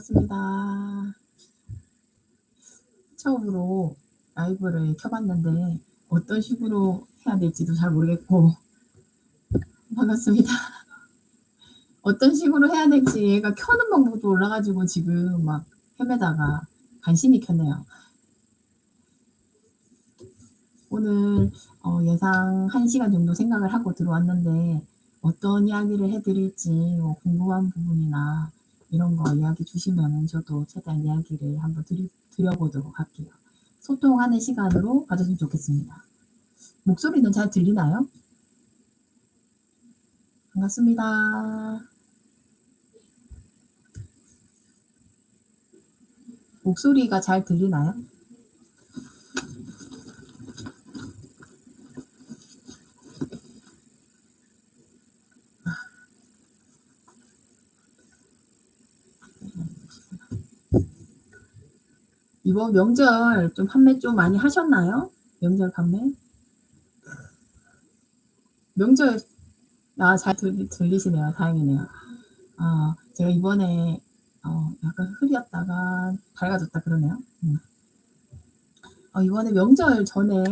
반갑습니다. 처음으로 라이브를 켜봤는데 어떤 식으로 해야 될지도 잘 모르겠고 반갑습니다. 어떤 식으로 해야 될지 얘가 켜는 방법도 몰라가지고 지금 막 헤매다가 간신히 켰네요. 오늘 예상 1시간 정도 생각을 하고 들어왔는데 어떤 이야기를 해드릴지 궁금한 부분이나 이런 거 이야기 주시면 저도 최대한 이야기를 한번 드려보도록 할게요. 소통하는 시간으로 가졌으면 좋겠습니다. 목소리는 잘 들리나요? 반갑습니다. 목소리가 잘 들리나요? 이번 명절 좀 판매 좀 많이 하셨나요? 명절 판매? 명절 잘 들리시네요. 다행이네요. 제가 이번에 약간 흐렸다가 밝아졌다 그러네요. 이번에 명절 전에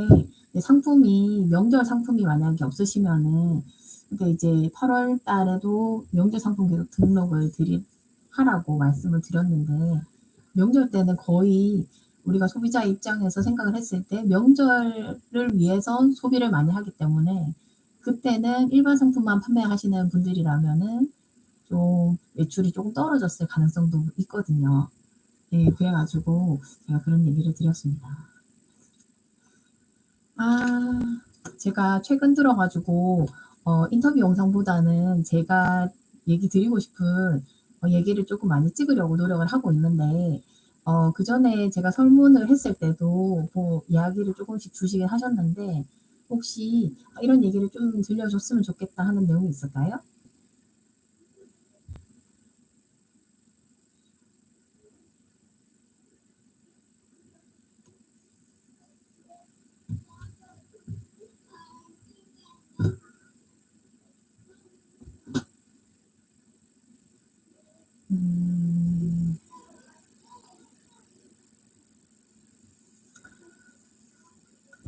명절 상품이 만약에 없으시면은 근데 이제 8월 달에도 명절 상품 계속 등록을 하라고 말씀을 드렸는데 명절 때는 거의 우리가 소비자 입장에서 생각을 했을 때 명절을 위해서 소비를 많이 하기 때문에 그때는 일반 상품만 판매하시는 분들이라면은 좀 매출이 조금 떨어졌을 가능성도 있거든요. 네, 그래 가지고 제가 그런 얘기를 드렸습니다. 제가 최근 들어 가지고 인터뷰 영상보다는 제가 얘기 드리고 싶은 얘기를 조금 많이 찍으려고 노력을 하고 있는데 그전에 제가 설문을 했을 때도 뭐 이야기를 조금씩 주시긴 하셨는데 혹시 이런 얘기를 좀 들려줬으면 좋겠다 하는 내용이 있을까요? 음.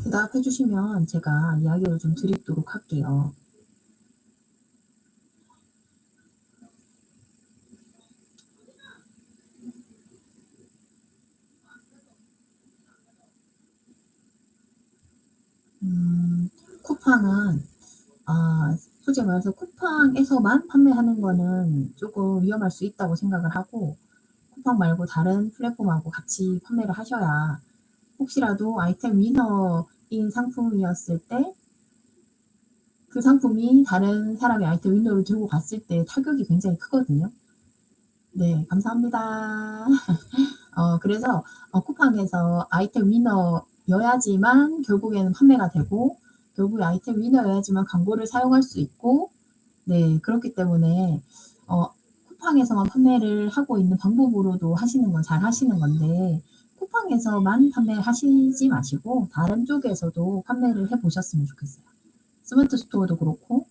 대답해 주시면 제가 이야기를 좀 드리도록 할게요. 쿠팡은 솔직히 말해서 쿠팡에서만 판매하는 거는 조금 위험할 수 있다고 생각을 하고 쿠팡 말고 다른 플랫폼하고 같이 판매를 하셔야 혹시라도 아이템 위너인 상품이었을 때 그 상품이 다른 사람의 아이템 위너를 들고 갔을 때 타격이 굉장히 크거든요. 네, 감사합니다. 그래서 쿠팡에서 아이템 위너여야지만 결국에는 판매가 되고 결국에 아이템 위너여야지만 광고를 사용할 수 있고 네, 그렇기 때문에 어 쿠팡에서만 판매를 하고 있는 방법으로도 하시는 건 잘하시는 건데 쿠팡에서만 판매하시지 마시고 다른 쪽에서도 판매를 해 보셨으면 좋겠어요. 스마트 스토어도 그렇고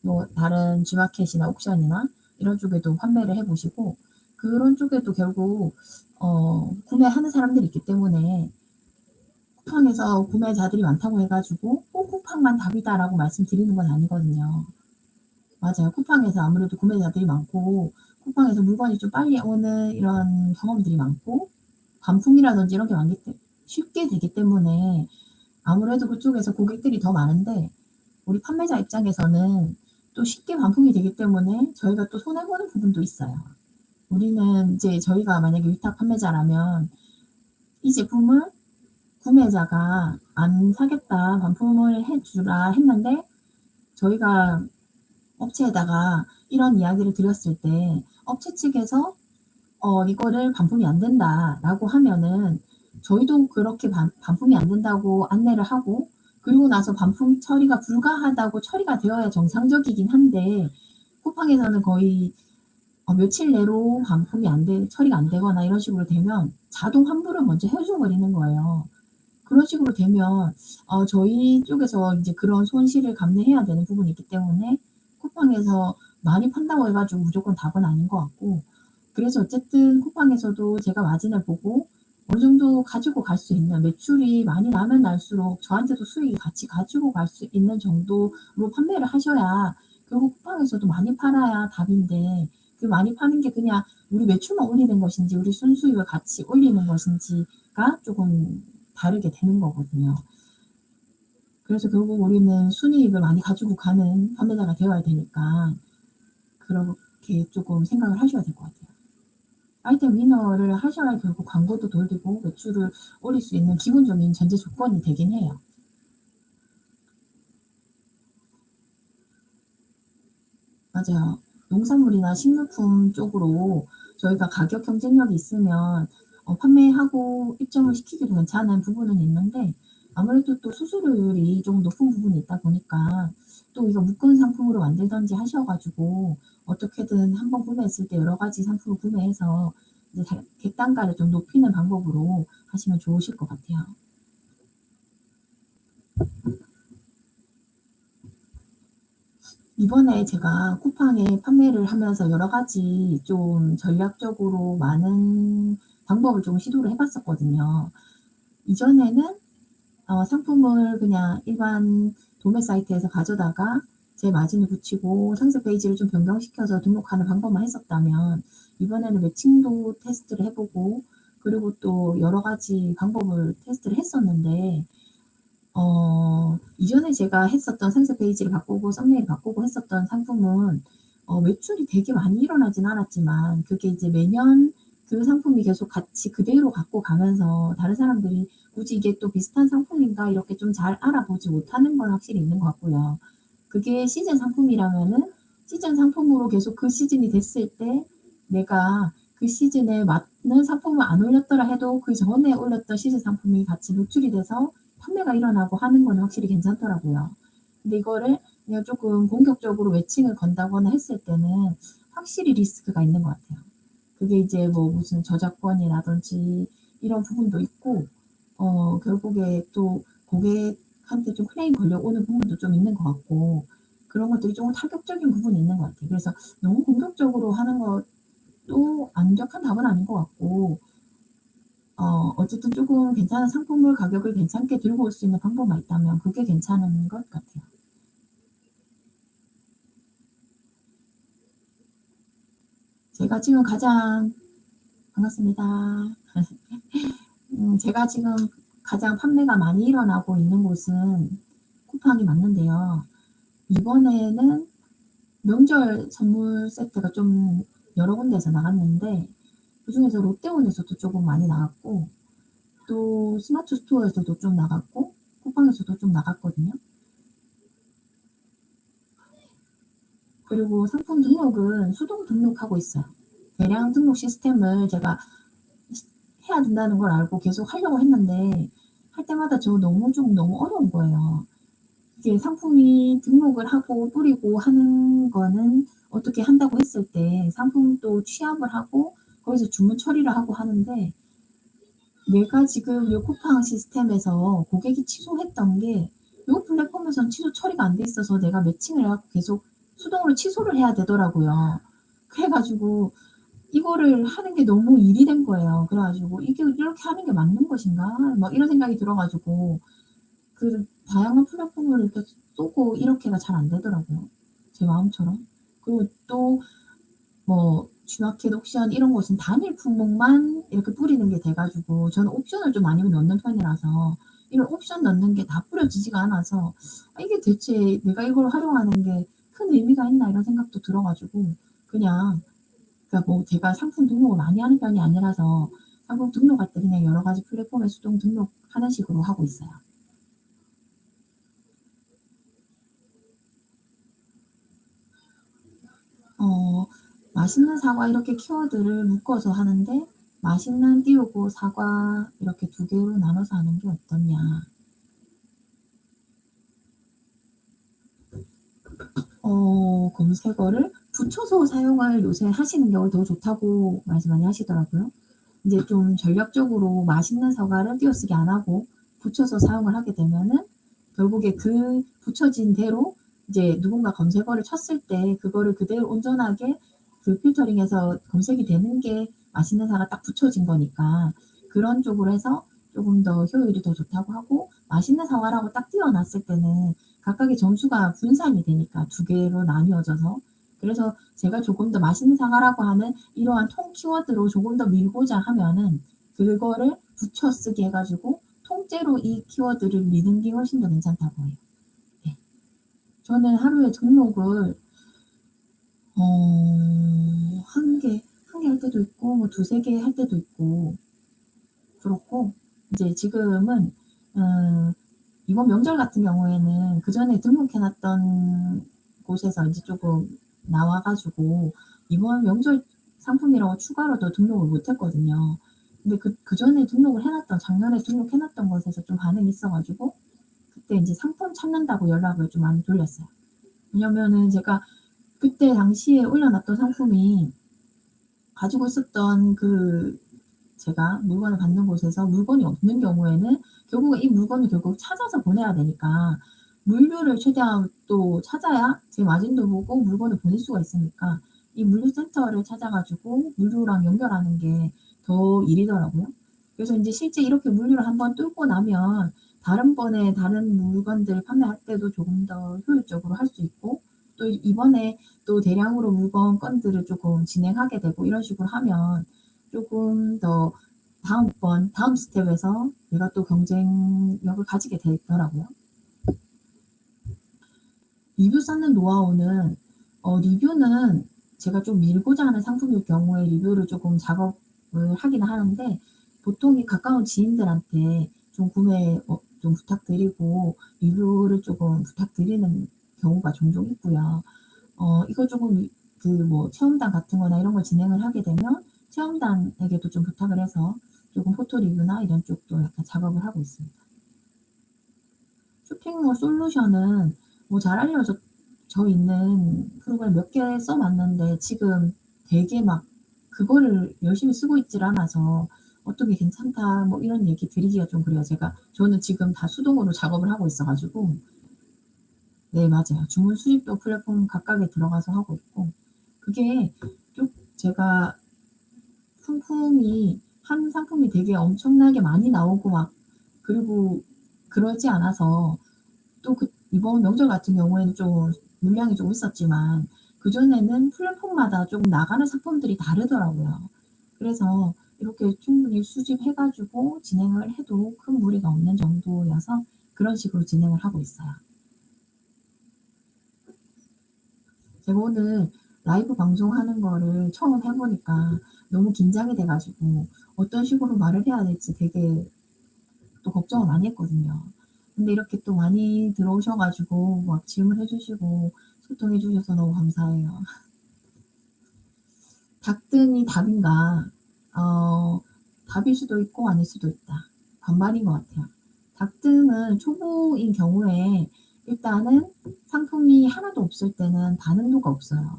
뭐 다른 G마켓이나 옥션이나 이런 쪽에도 판매를 해 보시고 그런 쪽에도 결국 구매하는 사람들이 있기 때문에 쿠팡에서 구매자들이 많다고 해 가지고 꼭 쿠팡만 답이다라고 말씀드리는 건 아니거든요. 맞아요. 쿠팡에서 아무래도 구매자들이 많고 쿠팡에서 물건이 좀 빨리 오는 이런 경험들이 많고 반품이라든지 이런 게 쉽게 되기 때문에 아무래도 그쪽에서 고객들이 더 많은데 우리 판매자 입장에서는 또 쉽게 반품이 되기 때문에 저희가 또 손해 보는 부분도 있어요. 우리는 이제 저희가 만약에 위탁 판매자라면 이 제품을 구매자가 "안 사겠다. 반품을 해 주라." 했는데 저희가 업체에다가 이런 이야기를 드렸을 때 업체 측에서 "이거를 반품이 안 된다."라고 하면은 저희도 그렇게 반품이 안 된다고 안내를 하고 그리고 나서 반품 처리가 불가하다고 처리가 되어야 정상적이긴 한데 쿠팡에서는 거의 며칠 내로 반품이 처리가 안 되거나 이런 식으로 되면 자동 환불을 먼저 해줘 버리는 거예요. 그런 식으로 되면 저희 쪽에서 이제 그런 손실을 감내해야 되는 부분이 있기 때문에 쿠팡에서 많이 판다고 해 가지고 무조건 답은 아닌 것 같고 그래서 어쨌든 쿠팡에서도 제가 마진을 보고 어느 정도 가지고 갈 수 있는, 매출이 많이 나면 날수록 저한테도 수익이 같이 가지고 갈 수 있는 정도로 판매를 하셔야 결국 쿠팡에서도 많이 팔아야 답인데, 그 많이 파는 게 그냥 우리 매출만 올리는 것인지 우리 순수익을 같이 올리는 것인지가 조금 다르게 되는 거거든요. 그래서 결국 우리는 순이익을 많이 가지고 가는 판매자가 되어야 되니까 그렇게 조금 생각을 하셔야 될 것 같아요. 아이템 위너를 하셔야 결국 광고도 돌리고 매출을 올릴 수 있는 기본적인 전제 조건이 되긴 해요. 맞아요. 농산물이나 식료품 쪽으로 저희가 가격 경쟁력이 있으면 판매하고 입점을 시키기도 괜찮은 부분은 있는데, 아무래도 또 수수료율이 좀 높은 부분이 있다 보니까 또 이거 묶은 상품으로 만들든지 하셔 가지고 어떻게든 한번 구매했을 때 여러 가지 상품을 구매해서 이제 객단가를 좀 높이는 방법으로 하시면 좋으실 것 같아요. 이번에 제가 쿠팡에 판매를 하면서 여러 가지 좀 전략적으로 많은 방법을 좀 시도를 해 봤었거든요. 이전에는 상품을 그냥 일반 도매 사이트에서 가져다가 제 마진을 붙이고 상세 페이지를 좀 변경시켜서 등록하는 방법만 했었다면, 이번에는 매칭도 테스트를 해 보고 그리고 또 여러 가지 방법을 테스트를 했었는데, 이전에 제가 했었던 상세 페이지를 바꾸고 썸네일을 바꾸고 했었던 상품은 매출이 되게 많이 일어나진 않았지만, 그게 이제 매년 그 상품이 계속 같이 그대로 갖고 가면서 다른 사람들이 굳이 '이게 또 비슷한 상품인가?' 이렇게 좀 잘 알아보지 못하는 건 확실히 있는 것 같고요. 그게 시즌 상품이라면은 시즌 상품으로 계속 그 시즌이 됐을 때 내가 그 시즌에 맞는 상품을 안 올렸더라 해도 그전에 올렸던 시즌 상품이 같이 노출이 돼서 판매가 일어나고 하는 거는 확실히 괜찮더라고요. 근데 이거를 그냥 쪼끔 공격적으로 매칭을 건다거나 했을 때는 확실히 리스크가 있는 것 같아요. 그게 이제 뭐 무슨 저작권이라든지 이런 부분도 있고, 결국에 또 고객한테 좀 클레임 걸려오는 부분도 좀 있는 것 같고, 그런 것들이 쪼금 타격적인 부분이 있는 것 같아요. 그래서 너무 공격적으로 하는 것도 완벽한 답은 아닌 것 같고, 어쨌든 쪼금 괜찮은 상품을 가격을 괜찮게 들고 올 수 있는 방법만 있다면 그게 괜찮은 것 같아요. 제가 지금 가장 반갑습니다. 제가 지금 가장 판매가 많이 일어나고 있는 곳은 쿠팡이 맞는데요. 이번에는 명절 선물 세트가 좀 여러 군데에서 나갔는데, 그중에서 롯데온에서도 쪼금 많이 나갔고 또 스마트 스토어에서도 좀 나갔고 쿠팡에서도 좀 나갔거든요. 그리고 상품 등록은 수동 등록하고 있어요. 대량 등록 시스템을 제가 해야 된다는 걸 알고 계속 하려고 했는데, 할 때마다 너무 어려운 거예요. 이게 상품이 등록을 하고 뿌리고 하는 거는 어떻게 한다고 했을 때 상품도 취합을 하고 거기서 주문 처리를 하고 하는데, 내가 지금 요 쿠팡 시스템에서 고객이 취소했던 게 요 플랫폼에선 취소 처리가 안 돼 있어서 내가 매칭을 해 갖고 계속 수동으로 취소를 해야 되더라고요. 그래 가지고 이거를 하는 게 너무 일이 된 거예요. 그래 가지고 '이게 이렇게 하는 게 맞는 것인가?' 막 이런 생각이 들어 가지고 그 다양한 플랫폼을 이렇게 쏘고 이렇게가 잘 안 되더라고요, 제 마음처럼. 그리고 또 뭐 G마켓, 옥션 이런 곳은 단일 품목만 이렇게 뿌리는 게 돼 가지고, 저는 옵션을 좀 많이 넣는 편이라서 이런 옵션 넣는 게 다 뿌려지지가 않아서 '아 이게 대체 내가 이걸 활용하는 게 큰 의미가 있나?' 이런 생각도 들어 가지고 그냥, 그러니까 뭐 제가 상품 등록을 많이 하는 편이 아니라서 상품 등록할 때 그냥 여러 가지 플랫폼에 수동 등록하는 식으로 하고 있어요. 어 맛있는 사과 이렇게 키워드를 묶어서 하는데, 맛있는 띄우고 사과 이렇게 두 개로 나눠서 하는 게 어떠냐. 검색어를 붙여서 사용을 요새 하시는 경우가 더 좋다고 말씀 많이 하시더라고요. 인제 좀 전략적으로 맛있는 사과를 띄어쓰기 안 하고 붙여서 사용을 하게 되면은 결국에 그 붙여진 대로 이제 누군가 검색어를 쳤을 때 그거를 그대로 온전하게 그 필터링해서 검색이 되는 게 맛있는 사가 딱 붙여진 거니까 그런 쪽으로 해서 조금 더 효율이 더 좋다고 하고, 맛있는 사과라고 딱 띄워 놨을 때는 각각의 점수가 분산이 되니까 두 개로 나뉘어져서, 그래서 제가 조금 더 맛있는 사과라고 하는 이러한 통 키워드로 조금 더 밀고자 하면은 그거를 붙여 쓰기 해 가지고 통째로 이 키워드를 미는 게 훨씬 더 괜찮다고 해요. 네. 저는 하루에 등록을 한 개, 한 개 할 때도 있고 뭐 두세 개 할 때도 있고 그렇고, 이제 지금은 이번 명절 같은 경우에는 그전에 등록해 놨던 곳에서 인제 쪼금 나와 가지고 이번 명절 상품이라고 추가로 더 등록을 못 했거든요. 근데 그전에 등록을 해 놨던, 작년에 등록해 놨던 곳에서 좀 반응이 있어 가지고 그때 인제 상품 찾는다고 연락을 좀 많이 돌렸어요. 왜냐면은 제가 그때 당시에 올려 놨던 상품이 가지고 있었던 제가 물건을 받는 곳에서 물건이 없는 경우에는 결국에 이 물건을 결국 찾아서 보내야 되니까 물류를 최대한 또 찾아야 제 마진도 보고 물건을 보낼 수가 있으니까 이 물류센터를 찾아 가지고 물류랑 연결하는 게 더 일이더라고요. 그래서 인제 실제 이렇게 물류를 한번 뚫고 나면 다른번에 다른 물건들 판매할 때도 조금 더 효율적으로 할 수 있고, 또 이번에 또 대량으로 물건 건들을 쪼끔 진행하게 되고 이런 식으로 하면 쪼금 더 다음 스텝에서 내가 또 경쟁력을 가지게 되더라고요. 리뷰 쌓는 노하우는, 리뷰는 제가 좀 밀고자 하는 상품일 경우에 리뷰를 쪼끔 작업을 하기는 하는데, 보통 이 가까운 지인들한테 좀 구매 좀 부탁드리고 리뷰를 쪼금 부탁드리는 경우가 종종 있고요. 이걸 쪼금 뭐 체험단 같은 거나 이런 걸 진행을 하게 되면 체험단에게도 좀 부탁을 해서 쪼금 포토 리뷰나 이런 쪽도 약간 작업을 하고 있습니다. 쇼핑몰 솔루션은 뭐 잘 알려져 있는 프로그램 몇 개 써 봤는데 지금 되게 막 그거를 열심히 쓰고 있질 않아서 어떤 게 괜찮다 뭐 이런 얘기 드리기가 좀 그래요. 저는 지금 다 수동으로 작업을 하고 있어 가지고. 네, 맞아요. 주문 수집도 플랫폼 각각에 들어가서 하고 있고, 그게 좀 제가 한 상품이 되게 엄청나게 많이 나오고 막 그리고 그러지 않아서, 또 이번 명절 같은 경우에는 좀 물량이 좀 있었지만 그전에는 플랫폼마다 조금 나가는 상품들이 다르더라고요. 그래서 이렇게 충분히 수집해 가지고 진행을 해도 큰 무리가 없는 정도여서 그런 식으로 진행을 하고 있어요. 제가 오늘 라이브 방송하는 거를 처음 해 보니까 너무 긴장이 돼 가지고 어떤 식으로 말을 해야 될지 되게 또 걱정을 많이 했거든요. 근데 이렇게 또 많이 들어오셔 가지고 막 질문해 주시고 소통해 주셔서 너무 감사해요. 닭등이 답인가? 어 답일 수도 있고 아닐 수도 있다. 반반인 것 같아요. 닭등은 초보인 경우에 일단은 상품이 하나도 없을 때는 반응도가 없어요.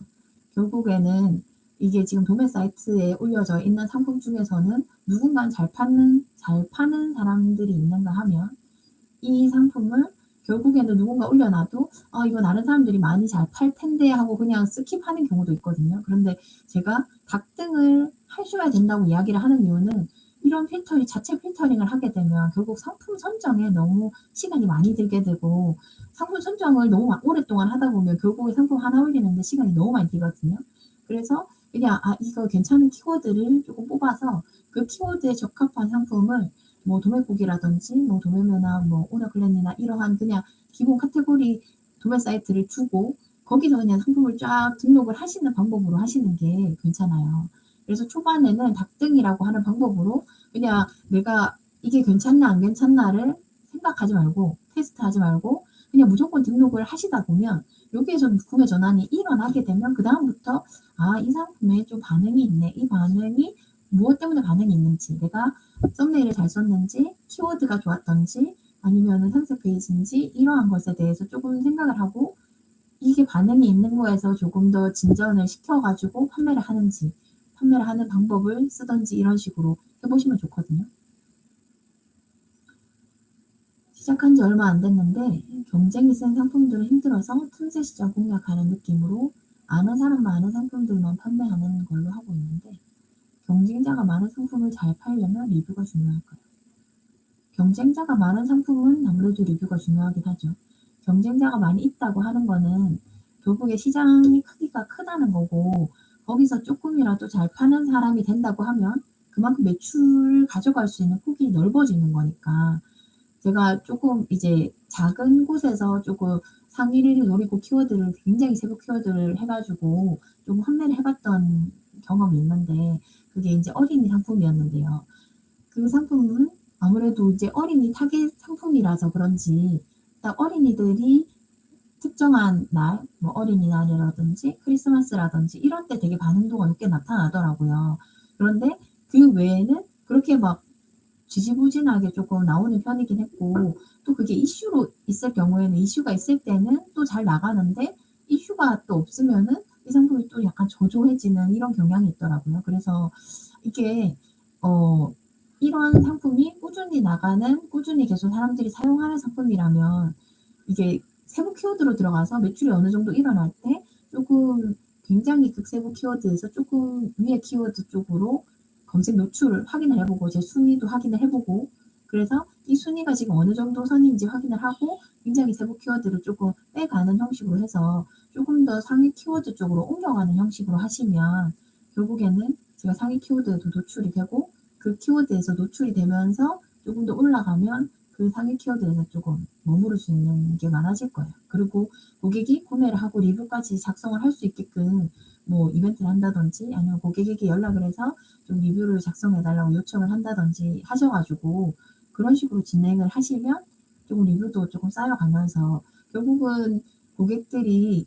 결국에는 이게 지금 도매 사이트에 올려져 있는 상품 중에서는 누군가는 잘 파는 사람들이 있는가 하면 이 상품을 결국에는 누군가 올려 놔도 '아 이거 다른 사람들이 많이 잘 팔 텐데.' 하고 그냥 스킵하는 경우도 있거든요. 그런데 제가 닭등을 하셔야 된다고 이야기를 하는 이유는, 이런 자체 필터링을 하게 되면 결국 상품 선정에 너무 시간이 많이 들게 되고, 상품 선정을 너무 오랫동안 하다 보면 결국에 상품 하나 올리는데 시간이 너무 많이 들거든요. 그래서 그냥 이거 괜찮은 키워드를 쪼끔 뽑아서 그 키워드에 적합한 상품을 뭐 도매국이라든지 뭐 도매매나 뭐 오더클랜이나 이러한 그냥 기본 카테고리 도매 사이트를 두고 거기서 그냥 상품을 쫙 등록을 하시는 방법으로 하시는 게 괜찮아요. 그래서 초반에는 닭등이라고 하는 방법으로 그냥 내가 이게 괜찮나 안 괜찮나를 생각하지 말고 테스트하지 말고 그냥 무조건 등록을 하시다 보면 여기에서 구매 전환이 일어나게 되면 그다음부터 '아 이 상품에 좀 반응이 있네. 이 반응이 무엇 때문에 반응이 있는지, 내가 썸네일을 잘 썼는지, 키워드가 좋았던지, 아니면은 상세 페이지인지 이러한 것에 대해서 쪼금 생각을 하고 이게 반응이 있는 거에서 조금 더 진전을 시켜 가지고 판매를 하는 방법을 쓰든지 이런 식으로 해 보시면 좋거든요. 시작한 지 얼마 안 됐는데 경쟁이 센 상품들은 힘들어서 틈새 시장 공략하는 느낌으로 아는 사람 많은 상품들만 판매하는 걸로 하고 있는데, 경쟁자가 많은 상품을 잘 팔려면 리뷰가 중요할 거예요. 경쟁자가 많은 상품은 아무래도 리뷰가 중요하긴 하죠. 경쟁자가 많이 있다고 하는 거는 결국에 시장이 크기가 크다는 거고, 거기서 쪼끔이라도 잘 파는 사람이 된다고 하면 그만큼 매출을 가져갈 수 있는 폭이 넓어지는 거니까, 제가 쪼끔 이제 작은 곳에서 쪼금 상위를 노리고 키워드를 굉장히 세부 키워드를 해 가지고 좀 판매를 해 봤던 경험이 있는데, 그게 인제 어린이 상품이었는데요. 그 상품은 아무래도 이제 어린이 타깃 상품이라서 그런지 딱 어린이들이 특정한 날, 뭐 어린이날이라든지 크리스마스라든지 이런 때 되게 반응도가 높게 나타나더라고요. 그런데 그 외에는 그렇게 막 지지부진하게 쪼끔 나오는 편이긴 했고, 또 그게 이슈로 있을 경우에는, 이슈가 있을 때는 또 잘 나가는데, 이슈가 또 없으면은 이 상품이 또 약간 저조해지는 이런 경향이 있더라고요. 그래서 이게 어 이런 상품이 꾸준히 나가는, 꾸준히 계속 사람들이 사용하는 상품이라면 이게 세부 키워드로 들어가서 매출이 어느 정도 일어날 때 쪼금 굉장히 극세부 키워드에서 쪼끔 위의 키워드 쪽으로 검색 노출을 확인을 해 보고 제 순위도 확인을 해 보고, 그래서 이 순위가 지금 어느 정도 선인지 확인을 하고 굉장히 세부 키워드를 쪼끔 빼가는 형식으로 해서 쪼금 더 상위 키워드 쪽으로 옮겨가는 형식으로 하시면, 결국에는 제가 상위 키워드에도 노출이 되고, 그 키워드에서 노출이 되면서 쪼금 더 올라가면 그 상위 키워드에서 쪼금 머무를 수 있는 게 많아질 거예요. 그리고 고객이 구매를 하고 리뷰까지 작성을 할 수 있게끔 뭐 이벤트를 한다든지, 아니면 고객에게 연락을 해서 좀 리뷰를 작성해 달라고 요청을 한다든지 하셔 가지고 그런 식으로 진행을 하시면 쪼금 리뷰도 쪼끔 쌓여가면서 결국은 고객들이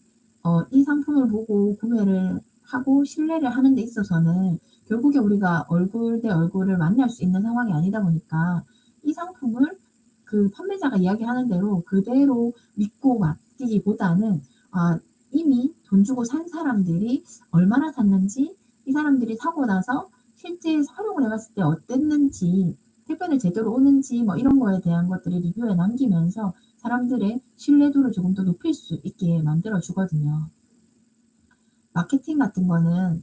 이 상품을 보고 구매를 하고 신뢰를 하는 데 있어서는 결국에 우리가 얼굴 대 얼굴을 만날 수 있는 상황이 아니다 보니까, 이 상품을 그 판매자가 이야기하는 대로 그대로 믿고 맡기기보다는, 아 이미 돈 주고 산 사람들이 얼마나 샀는지, 이 사람들이 사고 나서 실제 활용을 해 봤을 때 어땠는지, 택배는 제대로 오는지 뭐 이런 거에 대한 것들을 리뷰에 남기면서 사람들의 신뢰도를 조금 더 높일 수 있게 만들어 주거든요. 마케팅 같은 거는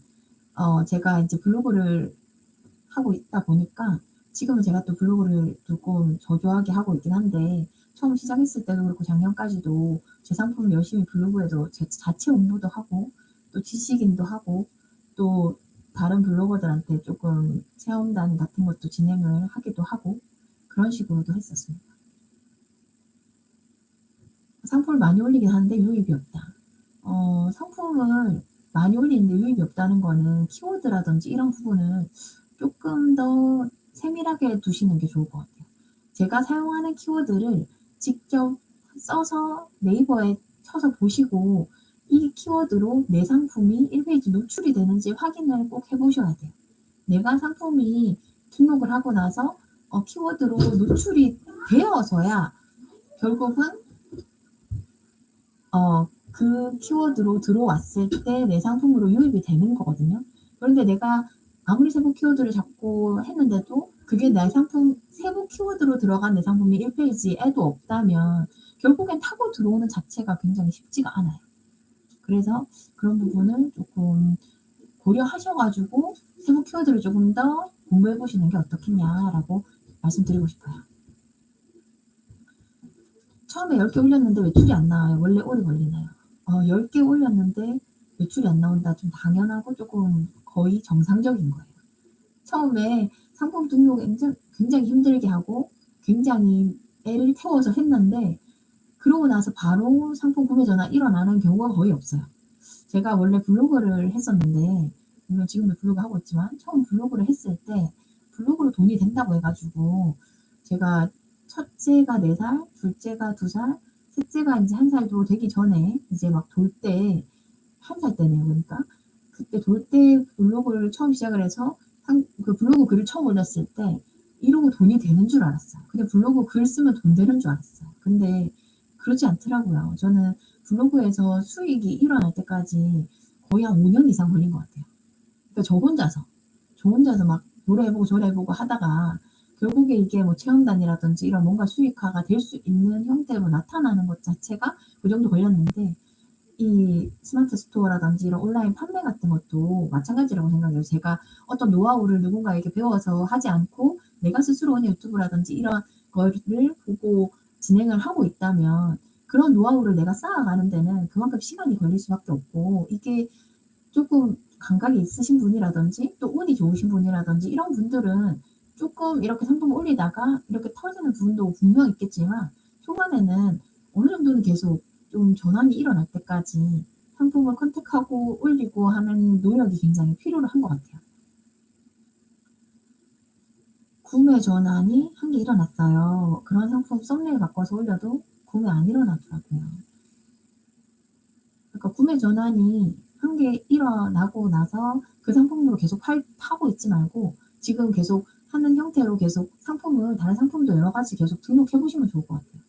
제가 인제 블로그를 하고 있다 보니까 지금은 제가 또 블로그를 쪼끔 저조하게 하고 있긴 한데, 처음 시작했을 때도 그렇고 작년까지도 제 상품을 열심히 블로그에도 제 자체 홍보도 하고 또 지식인도 하고 또 다른 블로거들한테 쪼끔 체험단 같은 것도 진행을 하기도 하고 그런 식으로도 했었습니다. 상품을 많이 올리긴 하는데 유입이 없다. 상품을 많이 올리는데 유입이 없다는 거는 키워드라든지 이런 부분을 쪼끔 더 세밀하게 두시는 게 좋을 것 같아요. 제가 사용하는 키워드를 직접 써서 네이버에 쳐서 보시고 이 키워드로 내 상품이 1 페이지 노출이 되는지 확인을 꼭 해 보셔야 돼요. 내가 상품이 등록을 하고 나서 키워드로 노출이 되어서야 결국은 그 키워드로 들어왔을 때 내 상품으로 유입이 되는 거거든요. 그런데 내가 아무리 세부 키워드를 잡고 했는데도 그게 내 상품 세부 키워드로 들어간 내 상품이 1 페이지에도 없다면 결국엔 타고 들어오는 자체가 굉장히 쉽지가 않아요. 그래서 그런 부분을 쪼끔 고려하셔 가지고 '세부 키워드를 조금 더 공부해 보시는 게 어떻겠냐.'라고 말씀드리고 싶어요. 처음에 10개 올렸는데 매출이 안 나와요. 원래 오래 걸리나요? 10개 올렸는데 매출이 안 나온다, 좀 당연하고 쪼끔 거의 정상적인 거예요. 처음에 상품 등록 굉장히 힘들게 하고 굉장히 애를 태워서 했는데, 그러고 나서 바로 상품 구매 전화 일어나는 경우가 거의 없어요. 제가 원래 블로그를 했었는데, 물론 지금도 블로그 하고 있지만 처음 블로그를 했을 때 블로그로 돈이 된다고 해 가지고 제가 첫째가 4 살, 둘째가 2 살, 셋째가 인제 1 살도 되기 전에 이제 막 돌 때, 1살 때네요 그러니까. 그때 돌 때 블로그를 처음 시작을 해서 그 블로그 글을 처음 올렸을 때 이러고 돈이 되는 줄 알았어요. 근데 블로그 글 쓰면 돈 되는 줄 알았어요. 근데 그렇지 않더라고요. 저는 블로그에서 수익이 일어날 때까지 거의 한 5년 이상 걸린 것 같아요. 그러니까 저 혼자서 막 요래 해 보고 저래 해 보고 하다가 결국에 이게 뭐 체험단이라든지 이런 뭔가 수익화가 될 수 있는 형태로 나타나는 것 자체가 그 정도 걸렸는데, 이 스마트 스토어라든지 이런 온라인 판매 같은 것도 마찬가지라고 생각해요. 제가 어떤 노하우를 누군가에게 배워서 하지 않고 내가 스스로 그냥 유튜브라든지 이런 거를 보고 진행을 하고 있다면 그런 노하우를 내가 쌓아가는 데는 그만큼 시간이 걸릴 수밖에 없고, 이게 쪼끔 감각이 있으신 분이라든지 또 운이 좋으신 분이라든지 이런 분들은 쪼끔 이렇게 상품을 올리다가 이렇게 터지는 부분도 분명 있겠지만, 초반에는 어느 정도는 계속 좀 전환이 일어날 때까지 상품을 컨택하고 올리고 하는 노력이 굉장히 필요로 한 것 같아요. 구매 전환이 한 게 일어났어요. 그런 상품 썸네일 바꿔서 올려도 구매 안 일어나더라고요. 그러니까 구매 전환이 한 게 일어나고 나서 그 상품으로 계속 파고 있지 말고 지금 계속 하는 형태로 계속 상품을, 다른 상품도 여러 가지 계속 등록해 보시면 좋을 것 같아요.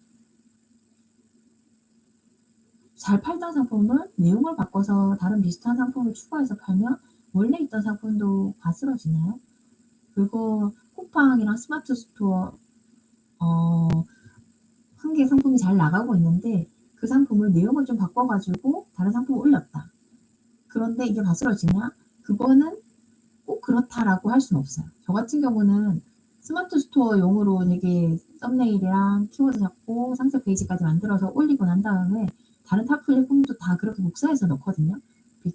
잘 팔던 상품을 내용을 바꿔서 다른 비슷한 상품을 추가해서 팔면 원래 있던 상품도 바스러지나요? 그리고 쿠팡이랑 스마트 스토어 어 한 개 상품이 잘 나가고 있는데 그 상품을 내용을 좀 바꿔 가지고 다른 상품을 올렸다. 그런데 이게 바스러지냐? 그거는 꼭 그렇다라고 할 수는 없어요. 저 같은 경우는 스마트 스토어용으로 되게 썸네일이랑 키워드 잡고 상세 페이지까지 만들어서 올리고 난 다음에 다른 타 플랫폼도 다 그렇게 복사해서 넣거든요.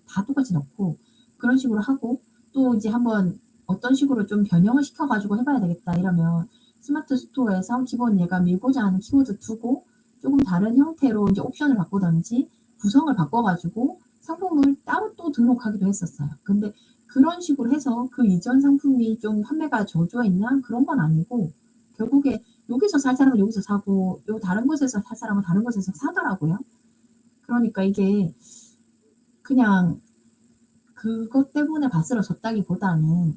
다 똑같이 넣고 그런 식으로 하고, 또 이제 한번 어떤 식으로 좀 변형을 시켜 가지고 해 봐야 되겠다 이러면 스마트 스토어에서 기본 얘가 밀고자 하는 키워드 두고 쪼금 다른 형태로 이제 옵션을 바꾸든지 구성을 바꿔 가지고 상품을 따로 또 등록하기도 했었어요. 근데 그런 식으로 해서 그 이전 상품이 좀 판매가 저조했냐? 그런 건 아니고 결국에 여기서 살 사람은 여기서 사고 요 다른 곳에서 살 사람은 다른 곳에서 사더라고요. 그러니까 이게 그냥 그것 때문에 바스러졌다기보다는